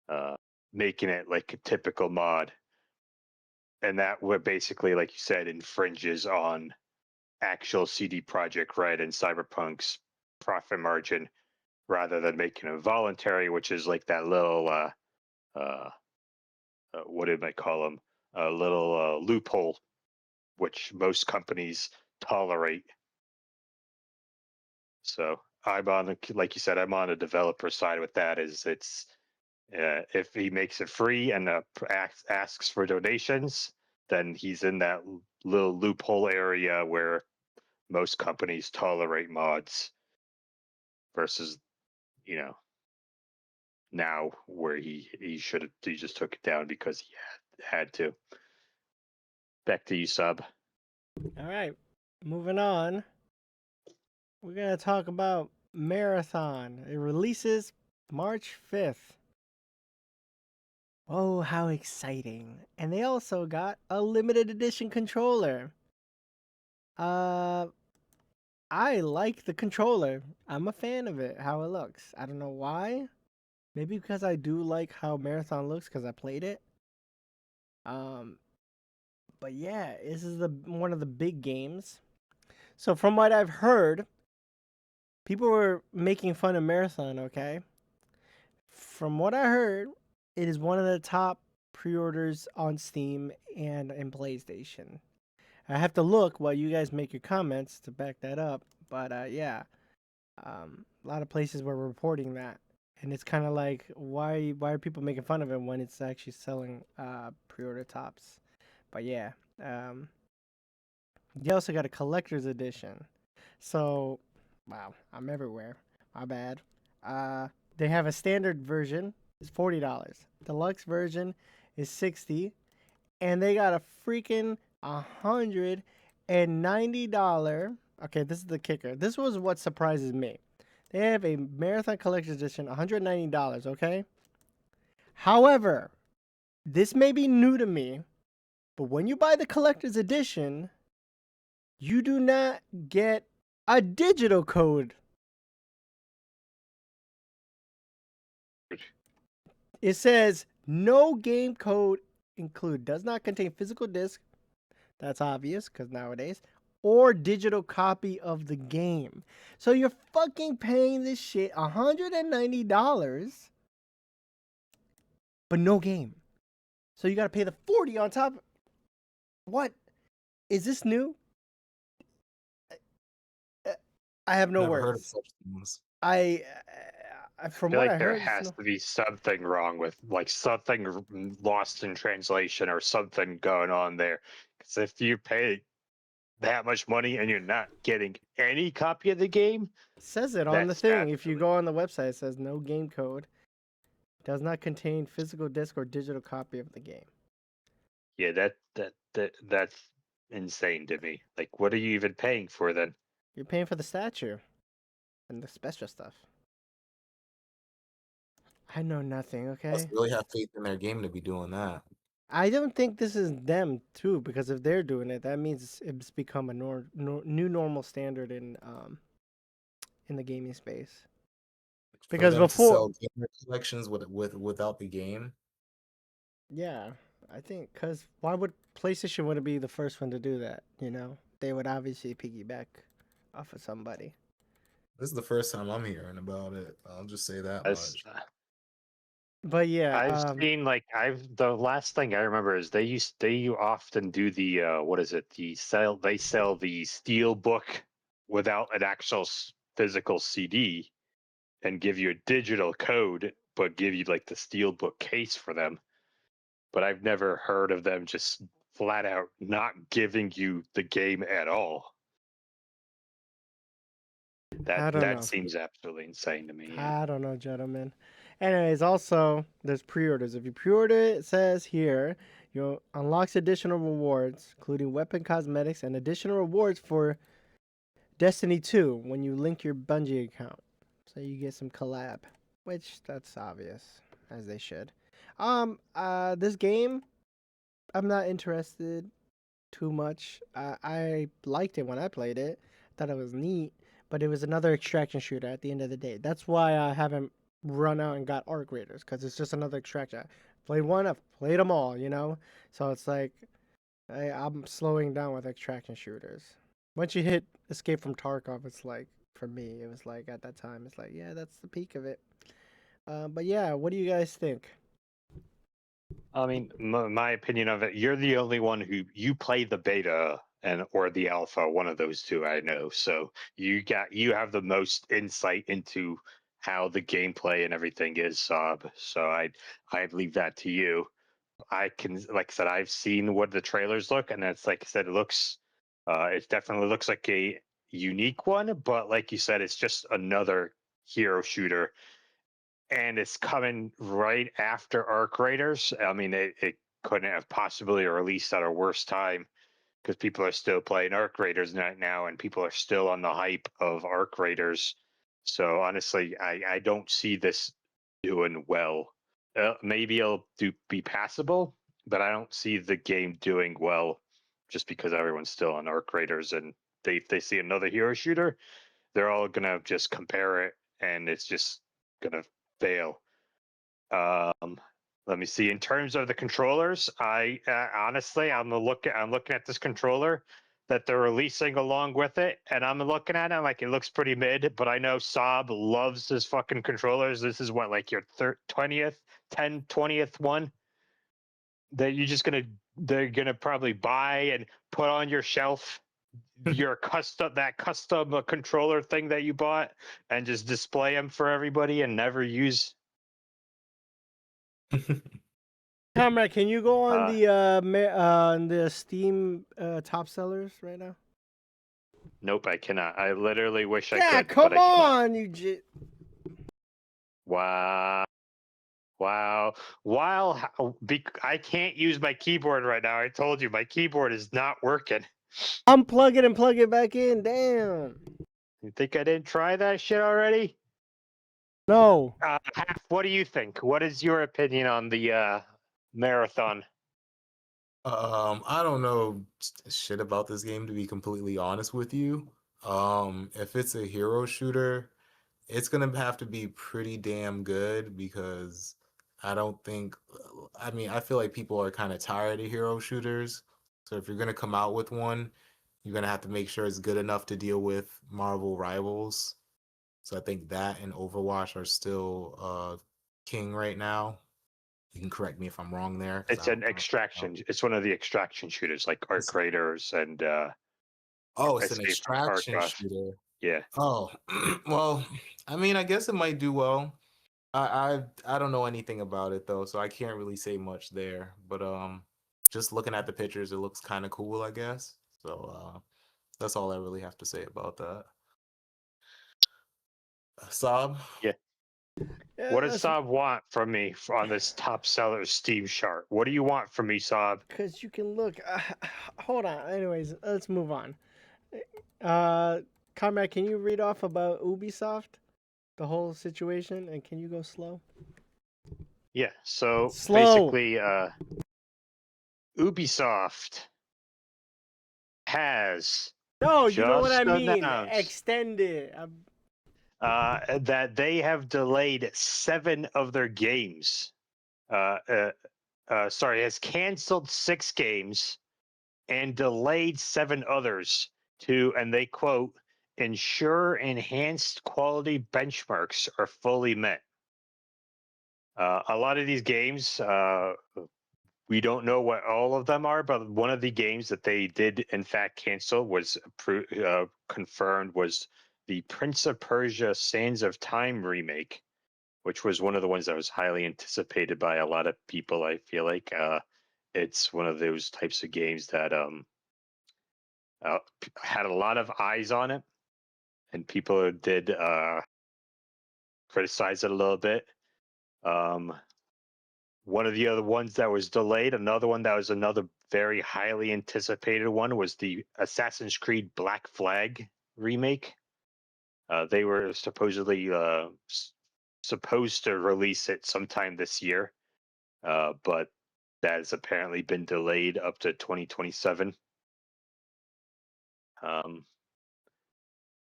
uh, making it like a typical mod, and that would basically, like you said, infringes on actual CD Projekt Red and Cyberpunk's profit margin, rather than making it voluntary, which is like that little uh, what did I call them? A little loophole, which most companies tolerate. So like you said, I'm on the developer side with that. Is it's if he makes it free and asks for donations, then he's in that little loophole area where most companies tolerate mods, versus you know now where he just took it down because he had to. Back to you, Sub. All right, moving on. We're gonna talk about Marathon. It releases March 5th. Oh, how exciting! And they also got a limited edition controller. Uh, I like the controller. I'm a fan of it, how it looks. I don't know why. Maybe because I do like how Marathon looks because I played it. Um, but yeah, this is the one of the big games. So from what I've heard, people were making fun of Marathon, okay? From what I heard, it is one of the top pre-orders on Steam and in PlayStation. I have to look while you guys make your comments to back that up, but yeah, a lot of places were reporting that, and it's kind of like why are people making fun of it when it's actually selling pre-order tops? But yeah, um, you also got a collector's edition. So, wow, I'm everywhere. My bad. Uh, they have a standard version. It's $40. Deluxe version is 60, and they got a freaking $190. Okay, this is the kicker. This was what surprises me. They have a Marathon Collector's Edition, $190. Okay. However, this may be new to me, but when you buy the Collector's Edition, you do not get a digital code. It says no game code include, does not contain physical disc. That's obvious because nowadays, or digital copy of the game. So you're fucking paying this shit $190, but no game. So you gotta pay the 40 on top. What is this new? I have no Never heard of words. such things. From feel what like I there heard, has to be something wrong with like something lost in translation or something going on there. Because if you pay that much money and you're not getting any copy of the game, says it on the that's thing. If you baffling. go on the website, it says no game code. Does not contain physical disc or digital copy of the game. Yeah, that's insane to me. Like, what are you even paying for then? You're paying for the statue and the special stuff. I know nothing, Must okay? really have faith in their game to be doing that. I don't think this is them too, because if they're doing it, that means it's become a new normal standard in the gaming space. For Because them to before, sell gamer collections without the game, yeah, I think because why would PlayStation wouldn't be the first one to do that? You know, they would obviously piggyback off of somebody. this is the first time I'm hearing about it. I'll just say that As much. But yeah, I've seen like the last thing I remember is they often do the what is it, they sell the steel book without an actual physical CD and give you a digital code but give you like the steel book case for them. But I've never heard of them just flat out not giving you the game at all. I don't That know. seems absolutely insane to me. Yeah. I don't know, gentlemen. Anyways, also there's pre-orders. If you pre-order it, it says here you unlocks additional rewards, including weapon cosmetics and additional rewards for Destiny 2 when you link your Bungie account. So you get some collab, which that's obvious, as they should. This game, I'm not interested too much. I liked it when I played it. Thought it was neat, but it was another extraction shooter at the end of the day. That's why I haven't run out and got Arc Raiders, because it's just another extraction. Played one, I've played them all, you know? So it's like I'm slowing down with extraction shooters. Once you hit Escape from Tarkov, it's like, for me, it was like at that time, it's like, yeah, that's the peak of it. But yeah, what do you guys think? I mean, my opinion of it, you're the only one who you play the beta and or the alpha, one of those two I know. So you have the most insight into how the gameplay and everything is, Sob. So I'd leave that to you. I can, like I said, I've seen what the trailers look, and it's like I said, it definitely looks like a unique one. But like you said, it's just another hero shooter, and it's coming right after Arc Raiders. I mean, it couldn't have possibly released at a worse time. because people are still playing Arc Raiders right now, and people are still on the hype of Arc Raiders. So honestly, I don't see this doing well. Maybe it'll be passable, but I don't see the game doing well just because everyone's still on Arc Raiders, and if they see another hero shooter, they're all gonna just compare it, and it's just gonna fail. Let me see. In terms of the controllers, I honestly, I'm looking at this controller that they're releasing along with it, and I'm looking at it like it looks pretty mid. But I know Saab loves his fucking controllers. This is what, like your 20th one that they're gonna probably buy and put on your shelf. Your custom controller thing that you bought, and just display them for everybody and never use. Comrade, can you go on Uh, the Steam top sellers right now? Nope, I cannot. I literally wish I Yeah, could, but come I cannot. on, you Wow. Wow. I can't use my keyboard right now. I told you my keyboard is not working. unplug it and plug it back in. Damn. You think I didn't try that shit already? No. Half, what do you think? What is your opinion on the marathon? I don't know shit about this game, to be completely honest with you. If it's a hero shooter, it's gonna have to be pretty damn good because I don't think, I mean, I feel like people are kind of tired of hero shooters. So if you're gonna come out with one, you're gonna have to make sure it's good enough to deal with Marvel rivals. So I think that and Overwatch are still king right now. You can correct me if I'm wrong there. It's an extraction. It's one of the extraction shooters, like Arc Raiders and Oh, it's an Escape from extraction Tarkov. shooter. Yeah. Oh, well, I mean, I guess it might do well. I don't know anything about it though, so I can't really say much there. But just looking at the pictures, it looks kind of cool, I guess. So that's all I really have to say about that. Saab? Yeah. Yeah, What does Saab want from me on this top seller Steam chart? What do you want from me, Saab? because you can look. Hold on. Anyways, let's move on. Comrade, can you read off about Ubisoft, the whole situation, and can you go slow? Yeah. So Slow. basically, Ubisoft has No, you know what I just mean. announced Extend it. that they have delayed 7 of their games. Sorry, has canceled 6 games and delayed 7 others to, and they quote, ensure enhanced quality benchmarks are fully met. A lot of these games, we don't know what all of them are, but one of the games that they did in fact cancel was confirmed was the Prince of Persia: Sands of Time remake, which was one of the ones that was highly anticipated by a lot of people. I feel like it's one of those types of games that had a lot of eyes on it, and people did criticize it a little bit. Um, One of the other ones that was delayed, another one that was another very highly anticipated one, was the Assassin's Creed Black Flag remake. They were supposedly supposed to release it sometime this year, but that has apparently been delayed up to 2027.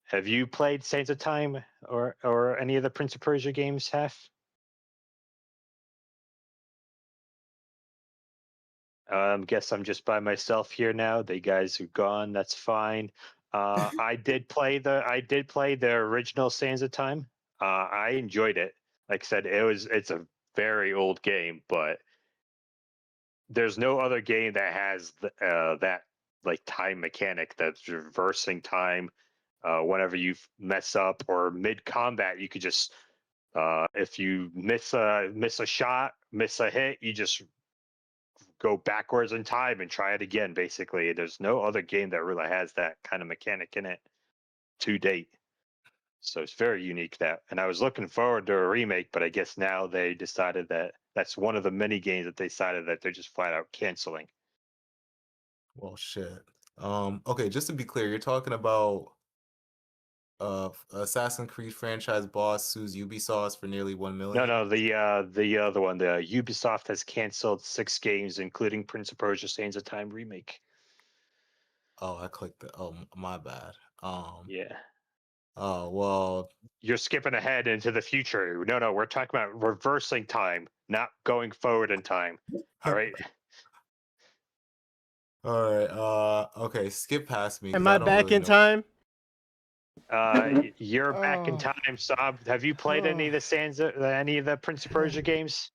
Have you played Sands of Time or any of the Prince of Persia games, Hef? Guess I'm just by myself here now. The guys are gone. That's fine. I did play the original Sands of Time. I enjoyed it. Like I said, it's a very old game, but there's no other game that has that like time mechanic that's reversing time. Whenever you mess up or mid combat, you could just if you miss a shot, miss a hit, you just go backwards in time and try it again. Basically, there's no other game that really has that kind of mechanic in it to date. So it's very unique. That, and I was looking forward to a remake, but I guess now they decided that that's one of the many games that they decided that they're just flat out canceling. Well, shit. Okay, just to be clear, you're talking about Assassin's Creed franchise boss sues Ubisoft for nearly 1 million. No, the other one. The Ubisoft has canceled 6 games, including Prince of Persia: Sands of Time remake. Oh, I clicked the. Oh, my bad. Yeah. Oh well. You're skipping ahead into the future. No, we're talking about reversing time, not going forward in time. All right. All right. Okay. Skip past me because Am I I don't back really in know. time? You're back in Oh, time, Saab. Have you played any oh. of the any of the Prince of Persia games?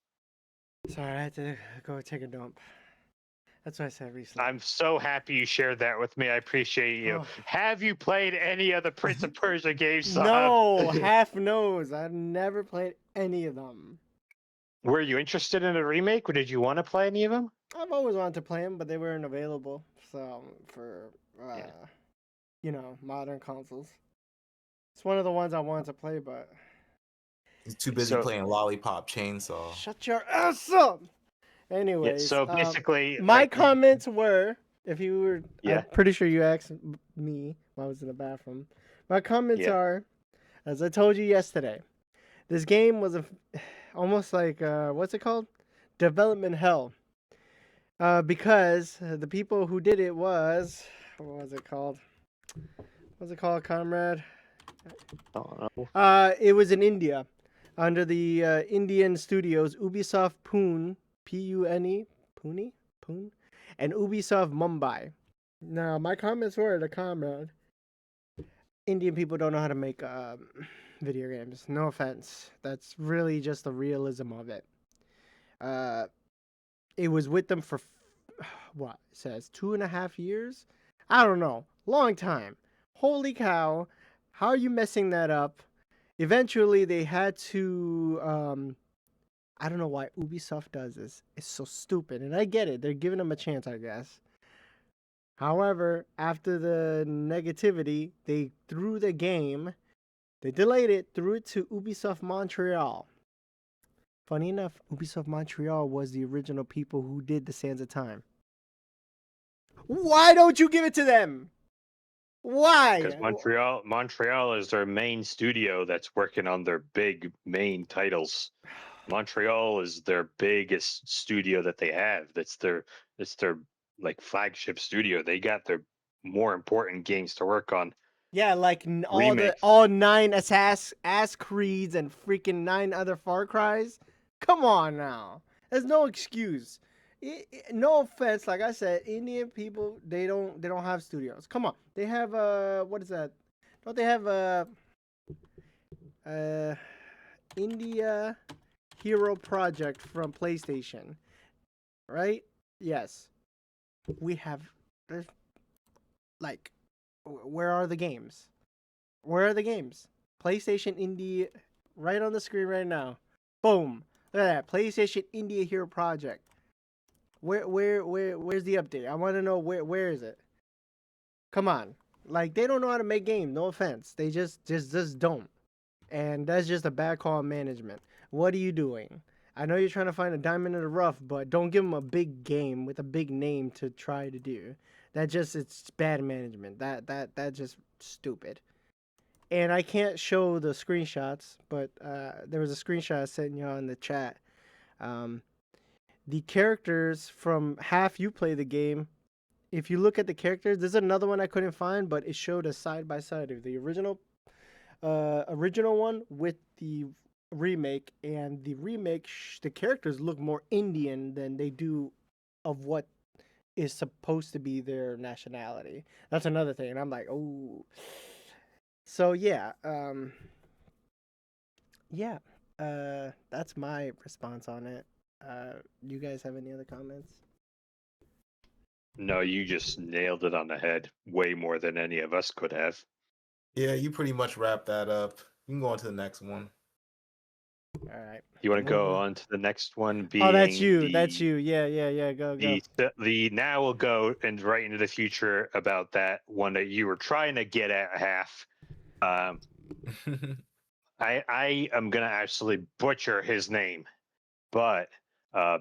Sorry, I had to go take a dump. That's what I said recently. I'm so happy you shared that with me. I appreciate you. Oh. Have you played any of the Prince of Persia games, Saab? No, half knows. I've never played any of them. Were you interested in a remake, or did you want to play any of them? I've always wanted to play them, but they weren't available. So for Yeah. modern consoles, it's one of the ones I wanted to play, but He's too busy So playing Lollipop Chainsaw. shut your ass up. yeah. Anyways, So basically, my like, comments were, if you were, yeah, I'm pretty sure you asked me when I was in the bathroom. My comments yeah. are, as I told you yesterday, this game was almost like what's it called? Development hell. Because the people who did it was, what was it called? What's it called, comrade? Oh, no. It was in India, under the Indian studios Ubisoft Pune, Pune, Pune, and Ubisoft Mumbai. Now, my comments were to comrade. Indian people don't know how to make video games. No offense. That's really just the realism of it. It was with them for what it says 2.5 years. I don't know, long time. Holy cow! How are you messing that up? Eventually, they had to. I don't know why Ubisoft does this. It's so stupid, and I get it. They're giving them a chance, I guess. However, after the negativity, they threw the game. They delayed it, threw it to Ubisoft Montreal. Funny enough, Ubisoft Montreal was the original people who did the Sands of Time. Why don't you give it to them? Because Why? Montreal is their main studio that's working on their big main titles. Montreal is their biggest studio that they have. It's their like flagship studio. They got their more important games to work on. Yeah, like Remakes. all 9 ass creeds and freaking 9 other Far Cries. Come on now, there's no excuse. No offense, like I said, Indian people they don't have studios. Come on, they have what is that? Don't they have India Hero Project from PlayStation? Right? Yes, we have. There's like, where are the games? Where are the games? PlayStation India, right on the screen right now. Boom! Look at that, PlayStation India Hero Project. Where's the update? I want to know where is it? Come on, like they don't know how to make games. No offense, they just don't, and that's just a bad call on management. What are you doing? I know you're trying to find a diamond in the rough, but don't give them a big game with a big name to try to do. It's bad management. That's just stupid. And I can't show the screenshots, but there was a screenshot I sent you in the chat. Um, the characters from half you play the game. If you look at the characters, there's another one I couldn't find, but it showed a side by side of the original one with the remake, and the remake the characters look more Indian than they do of what is supposed to be their nationality. That's another thing, and I'm like, oh. So yeah, that's my response on it. You guys have any other comments? No, you just nailed it on the head way more than any of us could have. Yeah, you pretty much wrapped that up. You can go on to the next one. All right. You want to go Moving. on to the next one? Being Oh, that's you. That's you. Yeah. Go. The now we'll go and right into the future about that one that you were trying to get at half. I am gonna actually butcher his name, but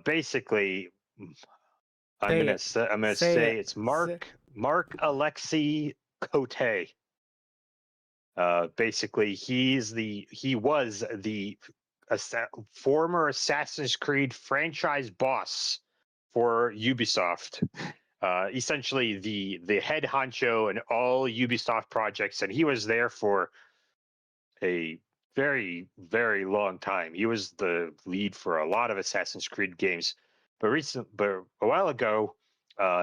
basically, I'm gonna say it's Say, Mark Mark Alexei Cote. Basically, he was the former Assassin's Creed franchise boss for Ubisoft. Essentially, the head honcho in all Ubisoft projects, and he was there for a very, very long time. He was the lead for a lot of Assassin's Creed games. But a while ago,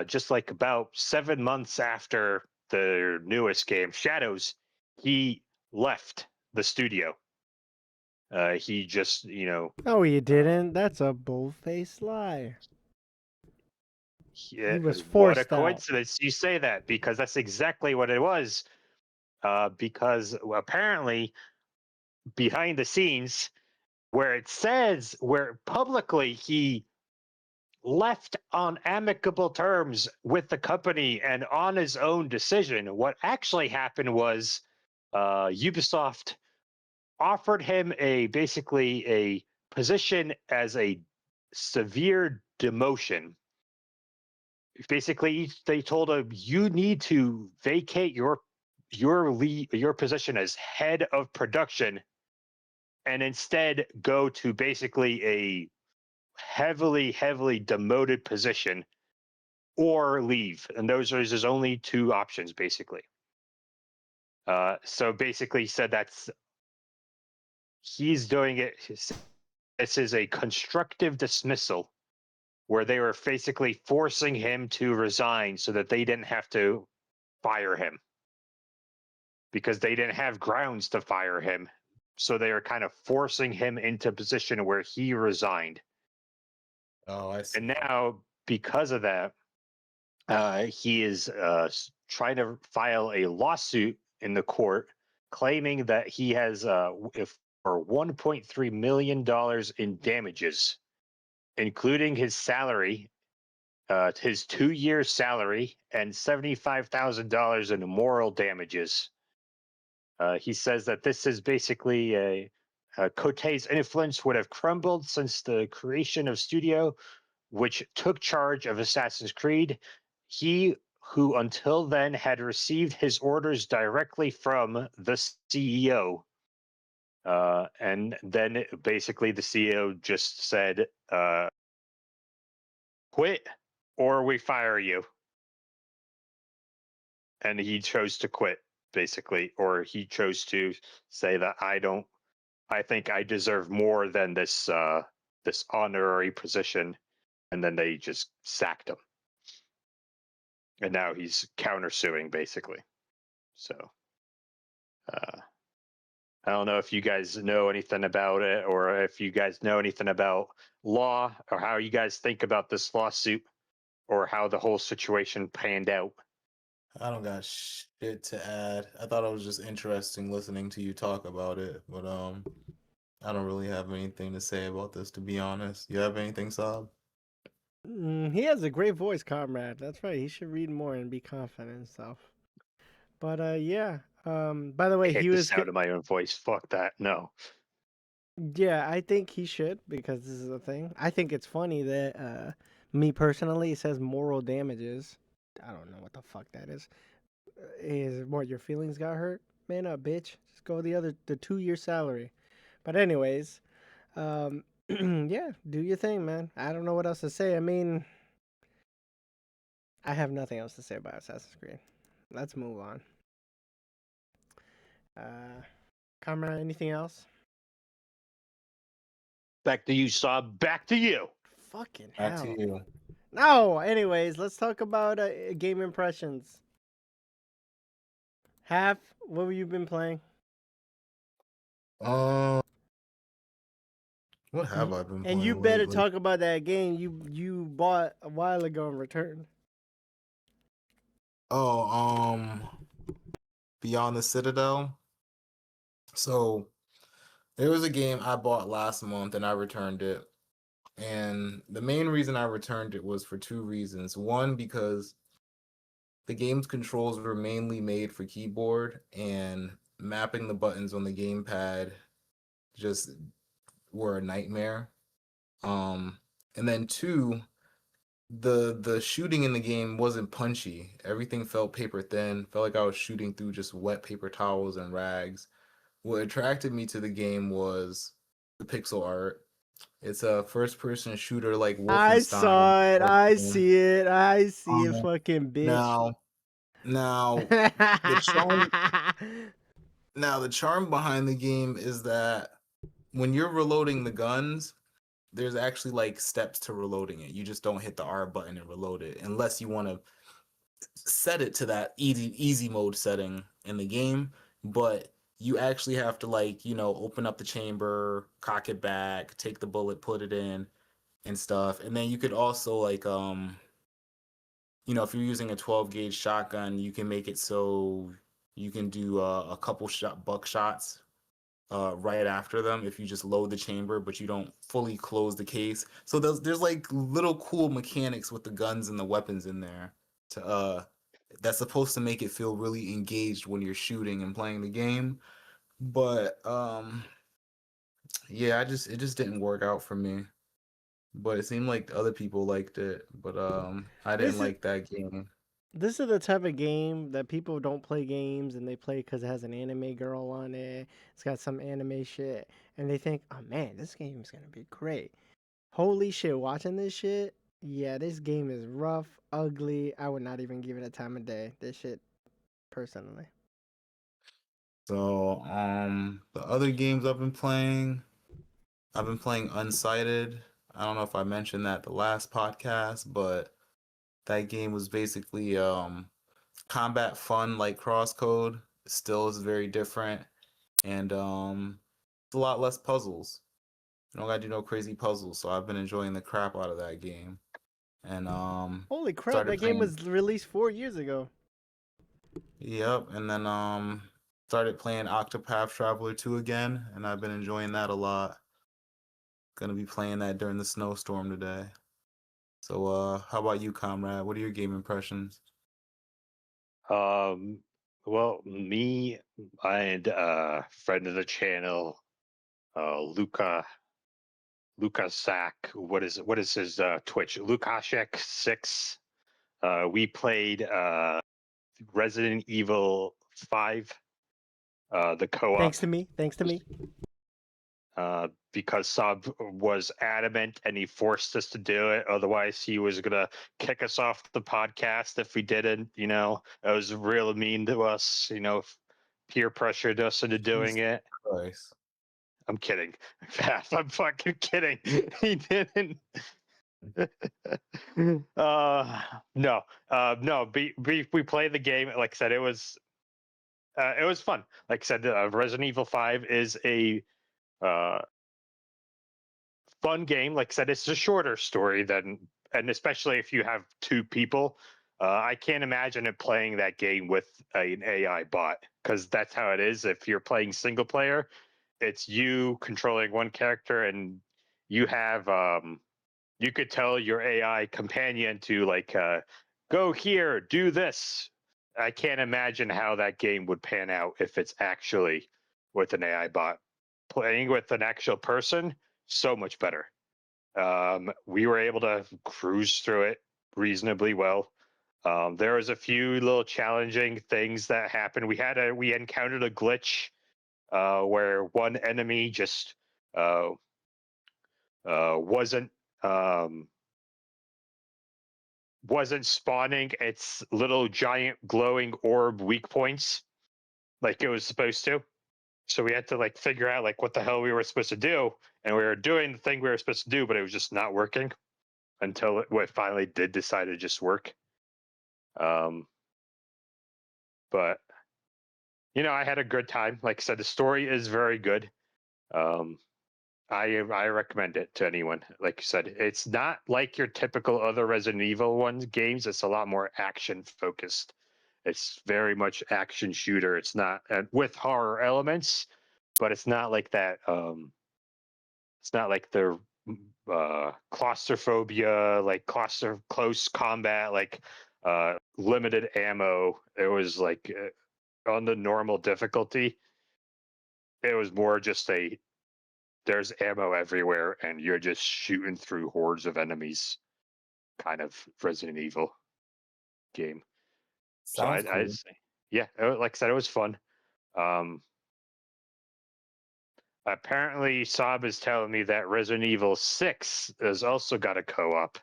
just like about 7 months after the newest game, Shadows, he left the studio. He just, No, he didn't. That's a bold-faced lie. He was what a forced out. coincidence you say that, because that's exactly what it was. Because apparently, behind the scenes, where publicly he left on amicable terms with the company and on his own decision. What actually happened was Ubisoft offered him basically a position as a severe demotion. Basically, they told him, you need to vacate your position as head of production and instead go to basically a heavily demoted position or leave. And those are his only two options, basically. So basically, he said he's doing it. This is a constructive dismissal where they were basically forcing him to resign so that they didn't have to fire him because they didn't have grounds to fire him. So they were kind of forcing him into a position where he resigned. Oh, I see. And now, because of that, he is trying to file a lawsuit in the court claiming that he has for $1.3 million in damages, including his salary, his 2-year salary, and $75,000 in moral damages. He says that this is basically Cote's influence would have crumbled since the creation of Studio, which took charge of Assassin's Creed. He, who until then had received his orders directly from the CEO. And then basically the CEO just said, quit or we fire you. And he chose to quit, basically, or he chose to say that I think I deserve more than this honorary position. And then they just sacked him. And now he's countersuing, basically. So I don't know if you guys know anything about it, or if you guys know anything about law, or how you guys think about this lawsuit, or how the whole situation panned out. I don't got shit to add. I thought it was just interesting listening to you talk about it, but I don't really have anything to say about this, to be honest. You have anything, Saab? He has a great voice, comrade. That's right. He should read more and be confident and stuff. But yeah. By the I way, hate he the was sound of my own voice. Fuck that. No. Yeah, I think he should because this is a thing. I think it's funny that me personally it says moral damages. I don't know what the fuck that is. Is what your feelings got hurt? Man up, bitch. Just go the 2-year salary. But anyways, yeah, do your thing, man. I don't know what else to say. I mean, I have nothing else to say about Assassin's Creed. Let's move on. Comrade, anything else? Back to you, Saab. Back to you. Fucking Back hell. to you. No, anyways, let's talk about game impressions. Half, what have you been playing? Um, what have I been And you playing better lately? talk about that game you bought a while ago and returned. Oh, Beyond the Citadel. So there was a game I bought last month and I returned it. And the main reason I returned it was for two reasons. One, because the game's controls were mainly made for keyboard, and mapping the buttons on the gamepad just were a nightmare. And then two, the shooting in the game wasn't punchy. Everything felt paper thin. Felt like I was shooting through just wet paper towels and rags. What attracted me to the game was the pixel art. It's a first person shooter like I Wolfenstein. saw it. I see it. I see it, Um, fucking bitch. now now the charm now the charm behind the game is that when you're reloading the guns, there's actually like steps to reloading it. You just don't hit the R button and reload it unless you want to set it to that easy mode setting in the game, but you actually have to like, open up the chamber, cock it back, take the bullet, put it in and stuff. And then you could also like if you're using a 12 gauge shotgun, you can make it so you can do a couple buck shots right after them if you just load the chamber, but you don't fully close the case. So there's like little cool mechanics with the guns and the weapons in there to that's supposed to make it feel really engaged when you're shooting and playing the game. But yeah, it just didn't work out for me. But it seemed like other people liked it, but I didn't This is like that game. this is the type of game that people don't play games and they play because it has an anime girl on it. It's got some anime shit, and they think, "Oh man, this game is gonna be great." Holy shit! Watching this shit, yeah, this game is rough, ugly. I would not even give it a time of day. This shit, personally. So the other games I've been playing Unsighted. I don't know if I mentioned that the last podcast, but that game was basically combat fun like Crosscode. Still is very different, and it's a lot less puzzles. You don't gotta do no crazy puzzles, so I've been enjoying the crap out of that game. And Holy crap! started That game playing. was released 4 years ago. Yep, and then started playing Octopath Traveler 2 again, and I've been enjoying that a lot. Gonna be playing that during the snowstorm today. So how about you, comrade? What are your game impressions? Um, well, me and friend of the channel, Luca Sack. What is his Twitch? Lukashek 6. We played Resident Evil 5, the Thanks co-op, to me. Thanks to me. because Sub was adamant and he forced us to do it. Otherwise, he was gonna kick us off the podcast if we didn't. It was real mean to us. Peer pressured us into doing Jesus it. Christ. I'm kidding. I'm fucking kidding. He didn't. No, no. We played the game. Like I said, it was fun. Like I said, Resident Evil 5 is a uh, fun game. Like I said, it's a shorter story and especially if you have two people. I can't imagine it playing that game with an AI bot, because that's how it is. If you're playing single player, it's you controlling one character, and you have you could tell your AI companion to like go here, do this. I can't imagine how that game would pan out if it's actually with an AI bot. Playing with an actual person, so much better. We were able to cruise through it reasonably well. There was a few little challenging things that happened. We encountered a glitch where one enemy just uh, wasn't um, wasn't spawning its little giant glowing orb weak points like it was supposed to. So we had to like figure out like what the hell we were supposed to do, and we were doing the thing we were supposed to do, but it was just not working until it finally did decide to just work. Um, but I had a good time. Like I said, the story is very good. Um, I recommend it to anyone. Like you said, it's not like your typical other Resident Evil games. It's a lot more action focused. It's very much action shooter. It's not with horror elements, but it's not like that. It's not like the claustrophobia, like close combat, like limited ammo. It was like on the normal difficulty. It was more just there's ammo everywhere and you're just shooting through hordes of enemies. kind of Resident Evil game. So Sounds cool. yeah, like I said, it was fun. Um, Apparently, Saab is telling me that Resident Evil 6 has also got a co-op.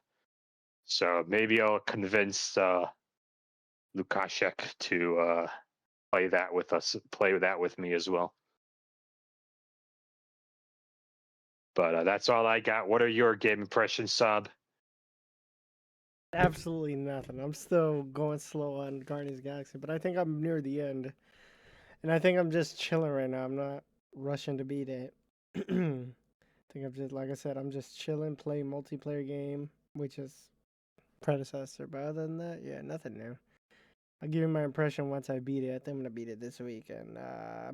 So maybe I'll convince Lukashek to play that with me as well. But that's all I got. What are your game impressions, Saab? Absolutely nothing. I'm still going slow on Guardians of the Galaxy, but I think I'm near the end. And I think I'm just chilling right now. I'm not rushing to beat it. I think I'm just, like I said, I'm just chilling, playing multiplayer game, which is predecessor. But other than that, yeah, nothing new. I'll give you my impression once I beat it. I think I'm gonna beat it this week. And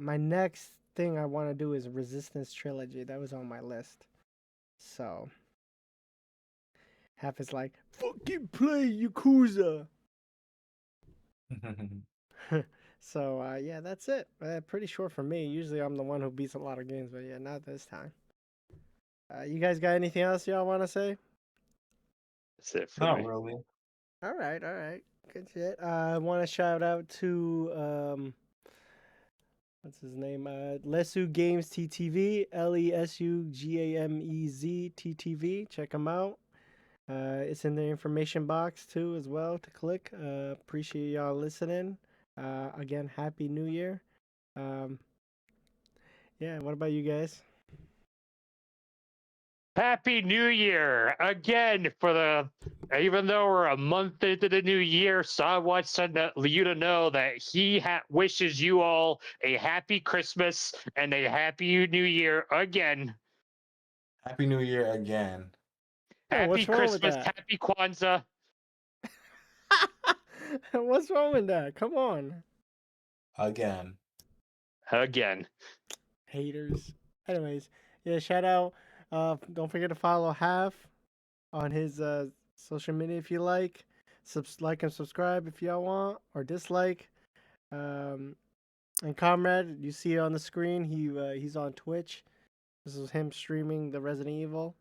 my next thing I want to do is Resistance Trilogy. That was on my list. So half is like, fucking play Yakuza. So yeah, that's it. Pretty short for me. Usually I'm the one who beats a lot of games, but yeah, not this time. You guys got anything else y'all want to say? That's it for Not me. really. All right, good shit. I want to shout out to what's his name? Lesu Games TTV, LESUGAMEZ TTV. Check him out. It's in the information box too as well to click. Appreciate y'all listening. Again, Happy New Year. Yeah, what about you guys? Happy New Year again even though we're a month into the new year, Saab wants you to know that he wishes you all a happy Christmas and a happy New Year again. Happy New Year again. Yeah, Happy what's wrong with Christmas, that? happy Kwanzaa. What's wrong with that? Come on. Again. Again. Haters. Anyways, yeah, shout out. Don't forget to follow Half on his social media if you like. Like and subscribe if y'all want or dislike. And Comrade, you see on the screen, he's on Twitch. This is him streaming the Resident Evil.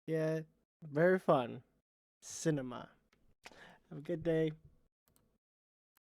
Yeah, very fun. Cinema. Have a good day.